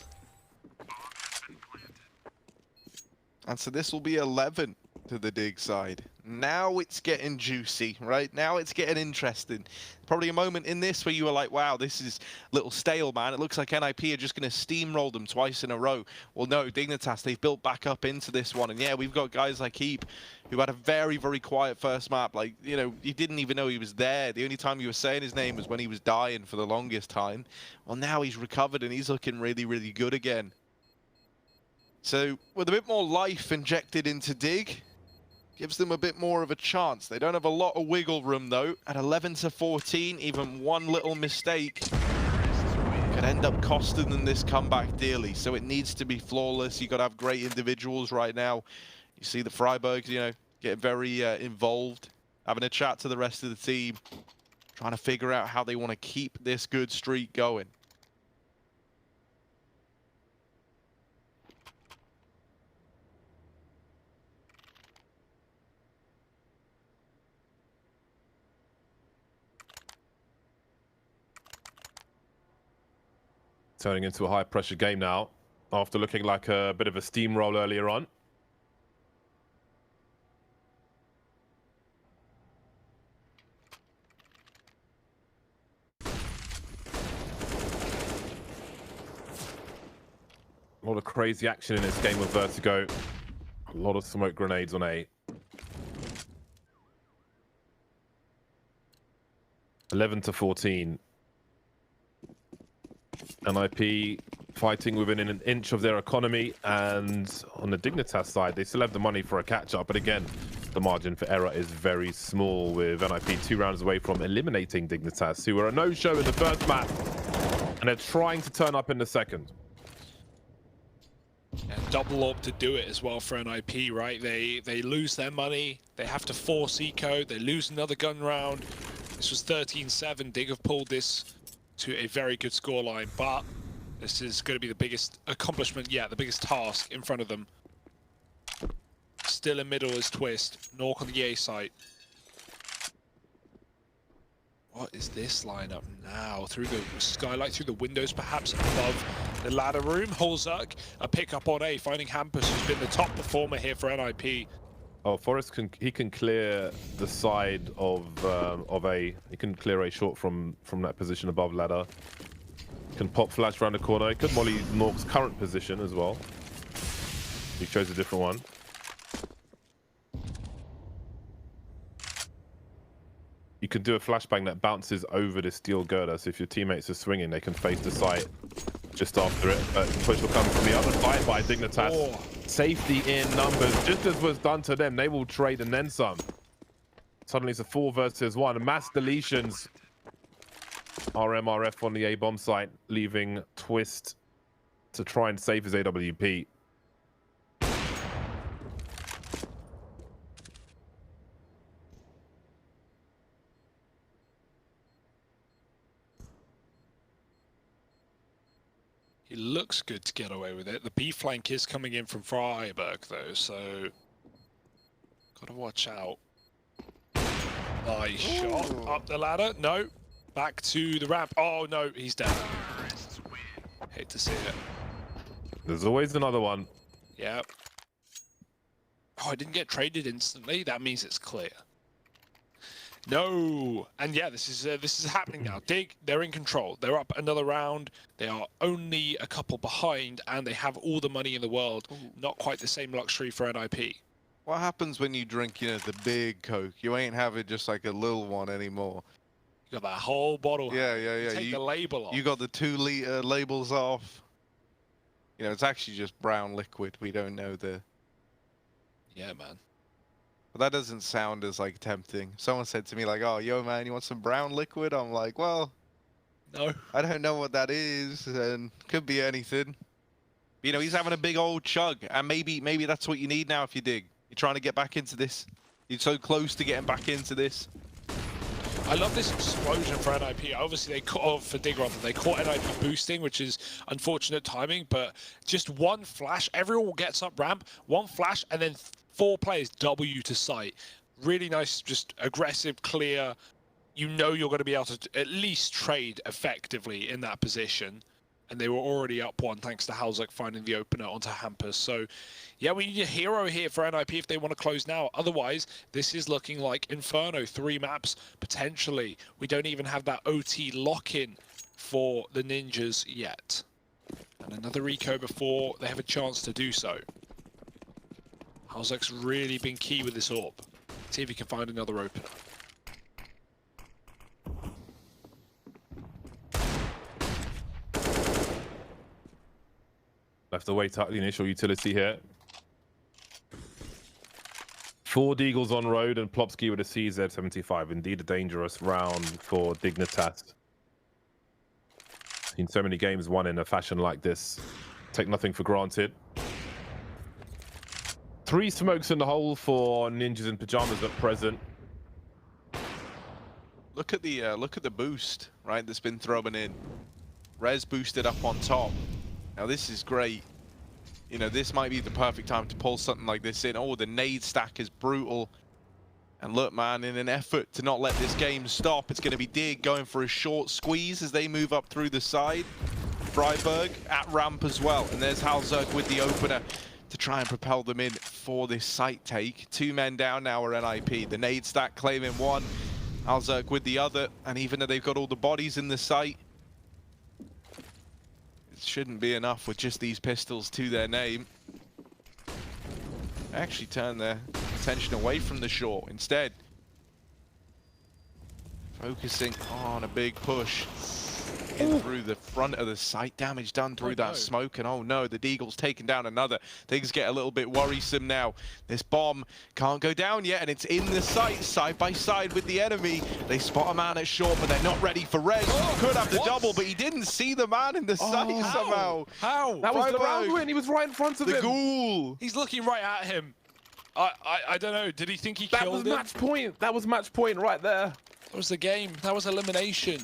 And so this will be 11 to the Dig side. Now it's getting juicy, right? Now it's getting interesting. Probably a moment in this where you were like, wow, this is a little stale, man. It looks like NiP are just going to steamroll them twice in a row. Well, no, Dignitas, they've built back up into this one. And yeah, we've got guys like Heap who had a very, very quiet first map. Like, you know, you didn't even know he was there. The only time you were saying his name was when he was dying for the longest time. Well, now he's recovered and he's looking really, really good again. So with a bit more life injected into Dig, gives them a bit more of a chance. They don't have a lot of wiggle room though. At 11-14, even one little mistake could end up costing them this comeback dearly. So it needs to be flawless. You got to have great individuals right now. You see the Freiburg, you know, get very involved, having a chat to the rest of the team, trying to figure out how they want to keep this good streak going. Turning into a high-pressure game now, after looking like a bit of a steamroll earlier on. A lot of crazy action in this game with Vertigo. A lot of smoke grenades on A. 11-14. NiP fighting within an inch of their economy, and on the Dignitas side, they still have the money for a catch-up, but again, the margin for error is very small, with NiP 2 rounds away from eliminating Dignitas, who were a no-show in the first map, and they're trying to turn up in the second. And double orb to do it as well for NiP, right? They lose their money, they have to force eco, they lose another gun round. This was 13-7. Dig have pulled this to a very good scoreline, but this is going to be the biggest accomplishment yet, the biggest task in front of them. Still in middle is Twist, Nork on the A site. What is this lineup now? Through the skylight, through the windows, perhaps above the ladder room. Holzerk, a pickup on A, finding Hampus, who's been the top performer here for NiP. Oh, Forrest can clear the side of A. He can clear A short from that position above ladder. Can pop flash around the corner. He could molly Nork's current position as well. He chose a different one. You can do a flashbang that bounces over the steel girder, so if your teammates are swinging, they can face the site just after it. But push will come from the other side by Dignitas. Oh. Safety in numbers, just as was done to them. They will trade and then some. Suddenly it's a 4 versus 1. Mass deletions. RMRF on the A-bomb site, leaving Twist to try and save his AWP. He looks good to get away with it. The B flank is coming in from Freiburg though, so gotta watch out. Nice shot up the ladder. No, back to the ramp. Oh no, he's dead. Hate to see it. There's always another one. Yep. Oh, I didn't get traded instantly. That means it's clear. No, and yeah, this is happening now. Dig, they're in control. They're up another round. They are only a couple behind, and they have all the money in the world. Ooh. Not quite the same luxury for NiP. What happens when you drink, you know, the big Coke? You ain't having just like a little one anymore. You got that whole bottle. Yeah. You take the label off. You got the 2-liter labels off. You know, it's actually just brown liquid. We don't know the. Yeah, man. But that doesn't sound as like tempting. Someone said to me like, "Oh, yo, man, you want some brown liquid?" I'm like, "Well, no, I don't know what that is, and could be anything." You know, he's having a big old chug, and maybe that's what you need now if you dig. You're trying to get back into this. You're so close to getting back into this. I love this explosion for NiP. Obviously, they caught for Dig rather. They caught NiP boosting, which is unfortunate timing. But just one flash, everyone gets up ramp. One flash, and then 4 players W to site. Really nice, just aggressive, clear. You know you're going to be able to at least trade effectively in that position. And they were already up 1 thanks to Halzek finding the opener onto Hampus. So, yeah, we need a hero here for NiP if they want to close now. Otherwise, this is looking like Inferno. 3 maps, potentially. We don't even have that OT lock-in for the Ninjas yet. And another eco before they have a chance to do so. Halzek's really been key with this orb. See if he can find another opener. Left to wait out the initial utility here. 4 Deagles on road and Plopsky with a CZ-75. Indeed a dangerous round for Dignitas. Seen so many games won in a fashion like this. Take nothing for granted. 3 smokes in the hole for Ninjas in Pyjamas at present. Look at the boost, right, that's been thrown in. Rez boosted up on top. Now this is great. You know, this might be the perfect time to pull something like this in. Oh, the nade stack is brutal. And look, man, in an effort to not let this game stop, it's going to be Dig going for a short squeeze as they move up through the side. Freiburg at ramp as well. And there's Halzerk with the opener to try and propel them in for this site take. 2 men down now are NiP. The nade stack claiming 1. Halzerk with the other. And even though they've got all the bodies in the site, it shouldn't be enough with just these pistols to their name. Actually turn their attention away from the short. Instead, focusing on a big push. in through the front of the site. Damage done through that smoke, and oh no, the Deagle's taken down another. Things get a little bit worrisome now. This bomb can't go down yet, and it's in the site, side by side with the enemy. They spot a man at short, but they're not ready for Rez. Could have the double, but he didn't see the man in the site somehow. How? That was the round win. He was right in front of him. The ghoul. He's looking right at him. I don't know. Did he think he killed him? That was match point. That was match point right there. That was the game. That was elimination.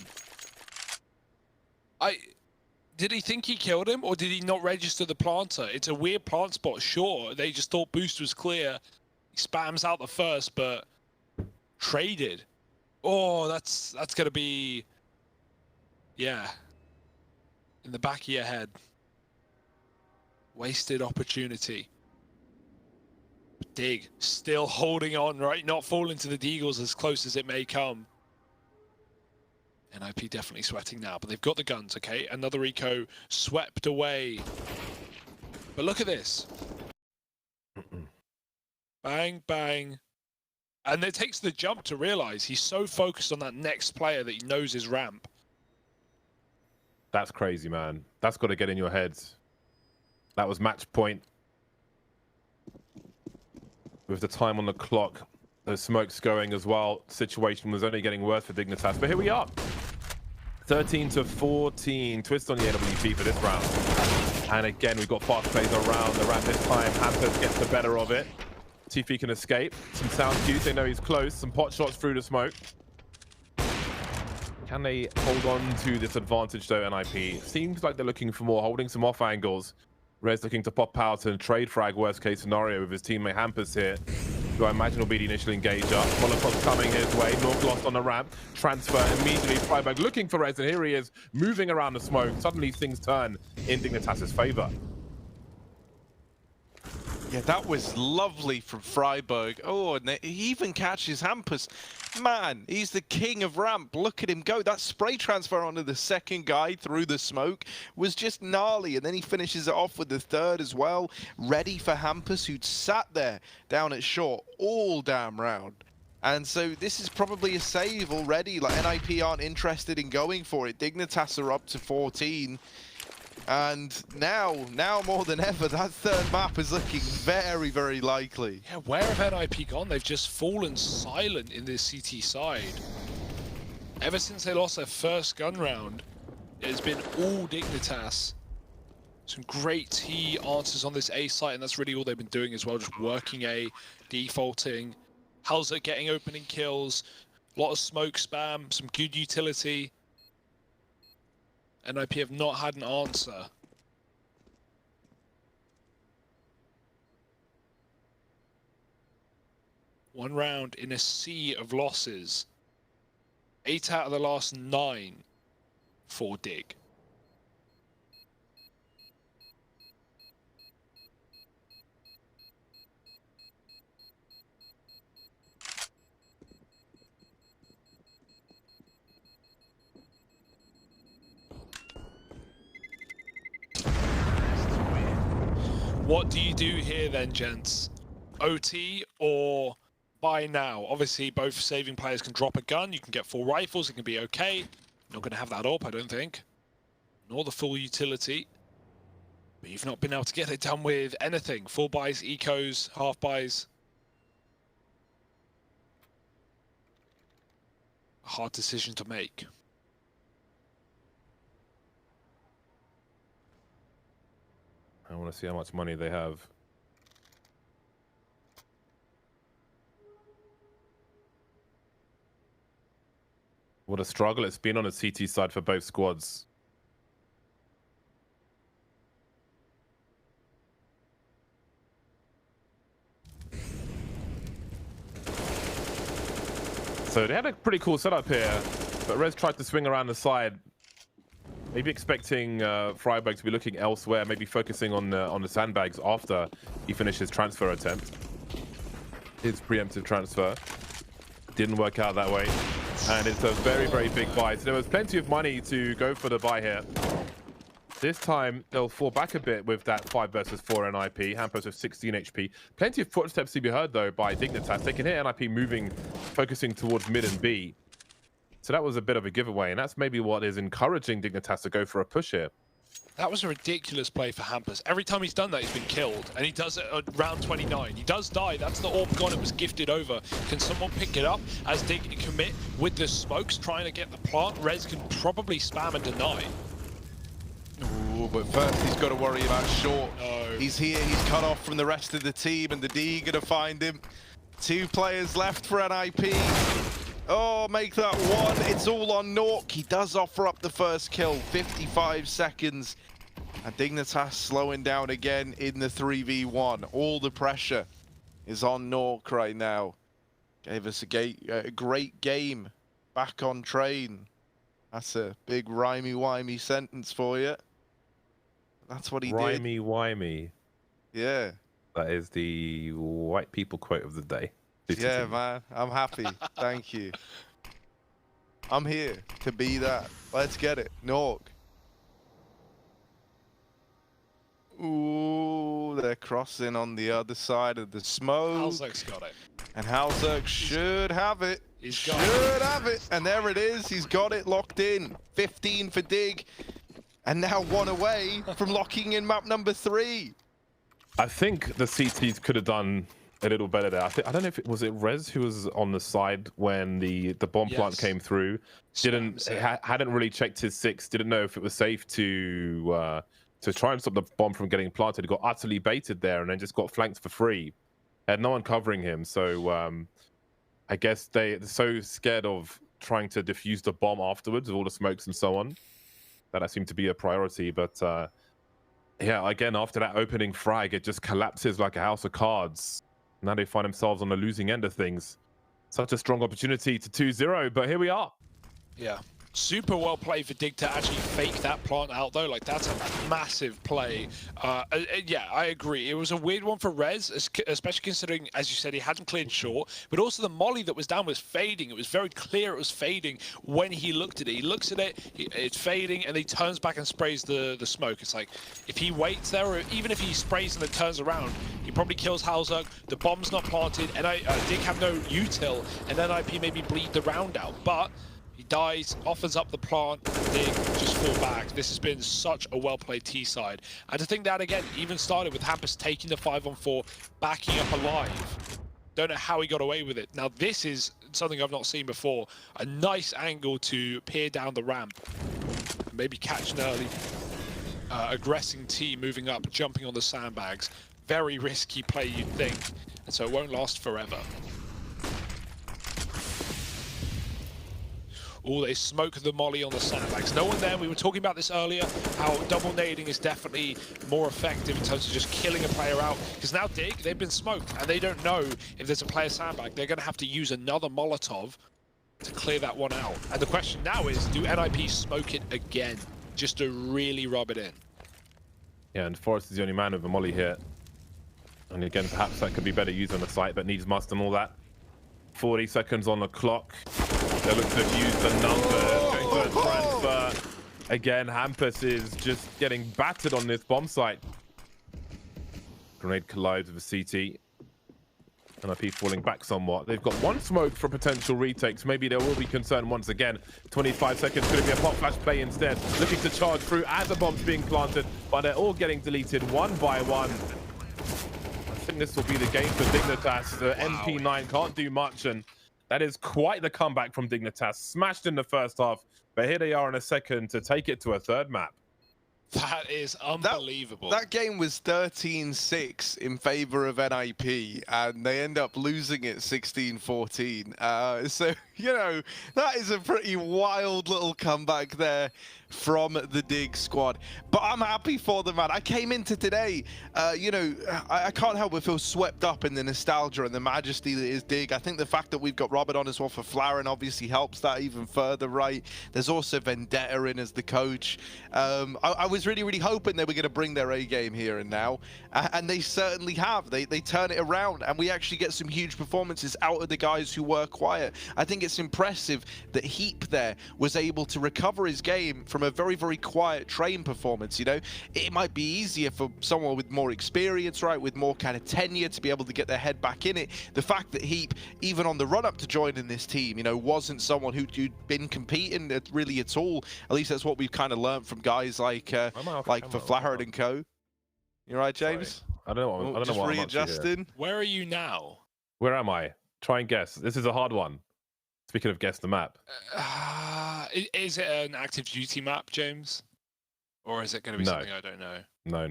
Did he think he killed him, or did he not register the planter? It's a weird plant spot, sure. They just thought boost was clear. He spams out the first, but traded. Oh, that's gonna be, yeah, in the back of your head. Wasted opportunity. Dig still holding on, right? Not falling to the Deagles as close as it may come. NiP definitely sweating now, but they've got the guns, okay? Another eco swept away. But look at this. Bang, bang. And it takes the jump to realize he's so focused on that next player that he knows his ramp. That's crazy, man. That's got to get in your heads. That was match point. With the time on the clock, the smoke's going as well. Situation was only getting worse for Dignitas, but here we are. 13-14, twist on the NWP for this round. And again, we've got fast plays around the ramp this time. Hampers gets the better of it. See if he can escape. Some sound cues, they know he's close. Some pot shots through the smoke. Can they hold on to this advantage though, NiP? Seems like they're looking for more, holding some off angles. Rez looking to pop out and trade frag worst case scenario with his teammate Hampers here, who I imagine will be the initial engager. Molotov's coming his way. North lost on the ramp. Transfer immediately. Freiburg looking for Rez, and here he is moving around the smoke. Suddenly things turn in Dignitas' favor. Yeah, that was lovely from Freiburg. Oh, and he even catches Hampus. Man, he's the king of ramp. Look at him go. That spray transfer onto the second guy through the smoke was just gnarly. And then he finishes it off with the third as well. Ready for Hampus, who'd sat there down at short all damn round. And so this is probably a save already. Like, NiP aren't interested in going for it. Dignitas are up to 14. And now more than ever, that third map is looking very, very likely. Yeah, where have NiP gone? They've just fallen silent in this CT side. Ever since they lost their first gun round, it's been all Dignitas. Some great T answers on this A site, and that's really all they've been doing as well, just working A, defaulting. How's it getting opening kills? A lot of smoke spam, some good utility. NiP have not had an answer. One round in a sea of losses. 8 out of the last 9 for Dig. What do you do here then, gents? OT or buy now? Obviously, both saving players can drop a gun. You can get 4 rifles. It can be okay. Not going to have that up, I don't think. Nor the full utility. But you've not been able to get it done with anything. Full buys, ecos, half buys. A hard decision to make. I want to see how much money they have. What a struggle it's been on the CT side for both squads. So they had a pretty cool setup here, but Rez tried to swing around the side. Maybe expecting Freiburg to be looking elsewhere, maybe focusing on the sandbags after he finished his transfer attempt. His preemptive transfer. Didn't work out that way. And it's a very, very big buy. So there was plenty of money to go for the buy here. This time, they'll fall back a bit with that 5 versus 4 NiP. Hampers with 16 HP. Plenty of footsteps to be heard, though, by Dignitas. They can hear NiP moving, focusing towards mid and B. So that was a bit of a giveaway, and that's maybe what is encouraging Dignitas to go for a push here. That was a ridiculous play for Hampus. Every time he's done that, he's been killed. And he does it at round 29. He does die. That's the orb gone. It was gifted over. Can someone pick it up as Dig commit with the smokes, trying to get the plant? Rez can probably spam and deny. Ooh, but first he's got to worry about short. No. He's here. He's cut off from the rest of the team, and the D going to find him. 2 players left for NiP. Oh, make that one. It's all on Nork. He does offer up the first kill. 55 seconds. And Dignitas slowing down again in the 3v1. All the pressure is on Nork right now. Gave us a great game. Back on train. That's a big rhymey-wimey sentence for you. That's what he did. Rhymey-wimey. Yeah. That is the white people quote of the day. Yeah, man. I'm happy. Thank you. I'm here to be that. Let's get it. Nork. Ooh, they're crossing on the other side of the smoke. Halzek's got it. And Halzek should have it. He's got Should have it. And there it is. He's got it locked in. 15 for Dig. And now 1 away from locking in map number 3. I think the CTs could have done a little better there. I don't know if it was Rez who was on the side when the bomb plant came through. Hadn't really checked his 6. Didn't know if it was safe to try and stop the bomb from getting planted. He got utterly baited there and then just got flanked for free. Had no one covering him. So I guess they're so scared of trying to defuse the bomb afterwards with all the smokes and so on that seemed to be a priority. But yeah, again, after that opening frag, it just collapses like a house of cards. Now they find themselves on the losing end of things. Such a strong opportunity to 2-0, but here we are. Yeah. Super well played for Dig to actually fake that plant out, though. Like, that's a massive play. Yeah, I agree. It was a weird one for Rez, especially considering, as you said, he hadn't cleared short, but also the molly that was down was fading. It was very clear it was fading when he looked at it. He looks at it, it's fading, and he turns back and sprays the smoke. It's like, if he waits there, or even if he sprays and then turns around, he probably kills Halzek. The bomb's not planted, and Dig have no util, and then NiP maybe bleed the round out. But he dies, offers up the plant, Dig just fall back. This has been such a well-played T-side. And to think that, again, even started with Hampus taking the 5-on-4, backing up alive. Don't know how he got away with it. Now, this is something I've not seen before. A nice angle to peer down the ramp. Maybe catch an early aggressing T moving up, jumping on the sandbags. Very risky play, you'd think. And so it won't last forever. Oh, they smoke the molly on the sandbags. No one there. We were talking about this earlier, how double nading is definitely more effective in terms of just killing a player out. Because now Dig, they've been smoked, and they don't know if there's a player sandbag. They're going to have to use another Molotov to clear that one out. And the question now is, do NiP smoke it again, just to really rub it in? Yeah, and Forrest is the only man with a molly here. And again, perhaps that could be better used on the site, but needs must and all that. 40 seconds on the clock. They look to use the numbers, going for a transfer. Again, Hampus is just getting battered on this bomb site. Grenade collides with a CT. NiP falling back somewhat. They've got 1 smoke for potential retakes. Maybe there will be concern once again. 25 seconds, could it be a pop flash play instead? Looking to charge through as a bomb's being planted, but they're all getting deleted one by one. I think this will be the game for Dignitas. The MP9 can't do much, and that is quite the comeback from Dignitas. Smashed in the first half, but here they are in a second to take it to a 3rd map. That is unbelievable. That game was 13-6 in favor of NiP, and they end up losing it 16-14. So, you know, that is a pretty wild little comeback there from the Dig squad. But I'm happy for them, man. I came into today, you know, I can't help but feel swept up in the nostalgia and the majesty that is Dig. I think the fact that we've got Robert on as well for Flaren obviously helps that even further, right? There's also Vendetta in as the coach. I was was really, really hoping they were going to bring their A game here and now, and they certainly have. They turn it around, and we actually get some huge performances out of the guys who were quiet. I think it's impressive that Heap there was able to recover his game from a very, very quiet Train performance. You know, it might be easier for someone with more experience, right, with more kind of tenure to be able to get their head back in it. The fact that Heap, even on the run-up to joining this team, you know, wasn't someone who'd been competing really at all. At least that's what we've kind of learned from guys like for Flahard and co. You right, James? Sorry. I don't know what. I don't Just know what readjusting. Where are you now? Where am I? Try and guess. This is a hard one. Speaking of guess the map. Is it an active duty map, James? Or is it going to be something I don't know? No.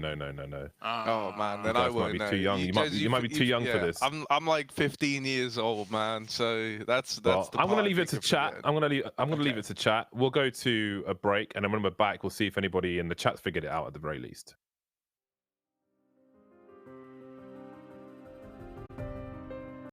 Oh man, then I won't know. Too young. You might be too young for this. I'm like 15 years old, man. So that's. Well, I'm gonna leave it to chat. I'm gonna leave it to chat. We'll go to a break, and then when we're back, we'll see if anybody in the chat's figured it out at the very least.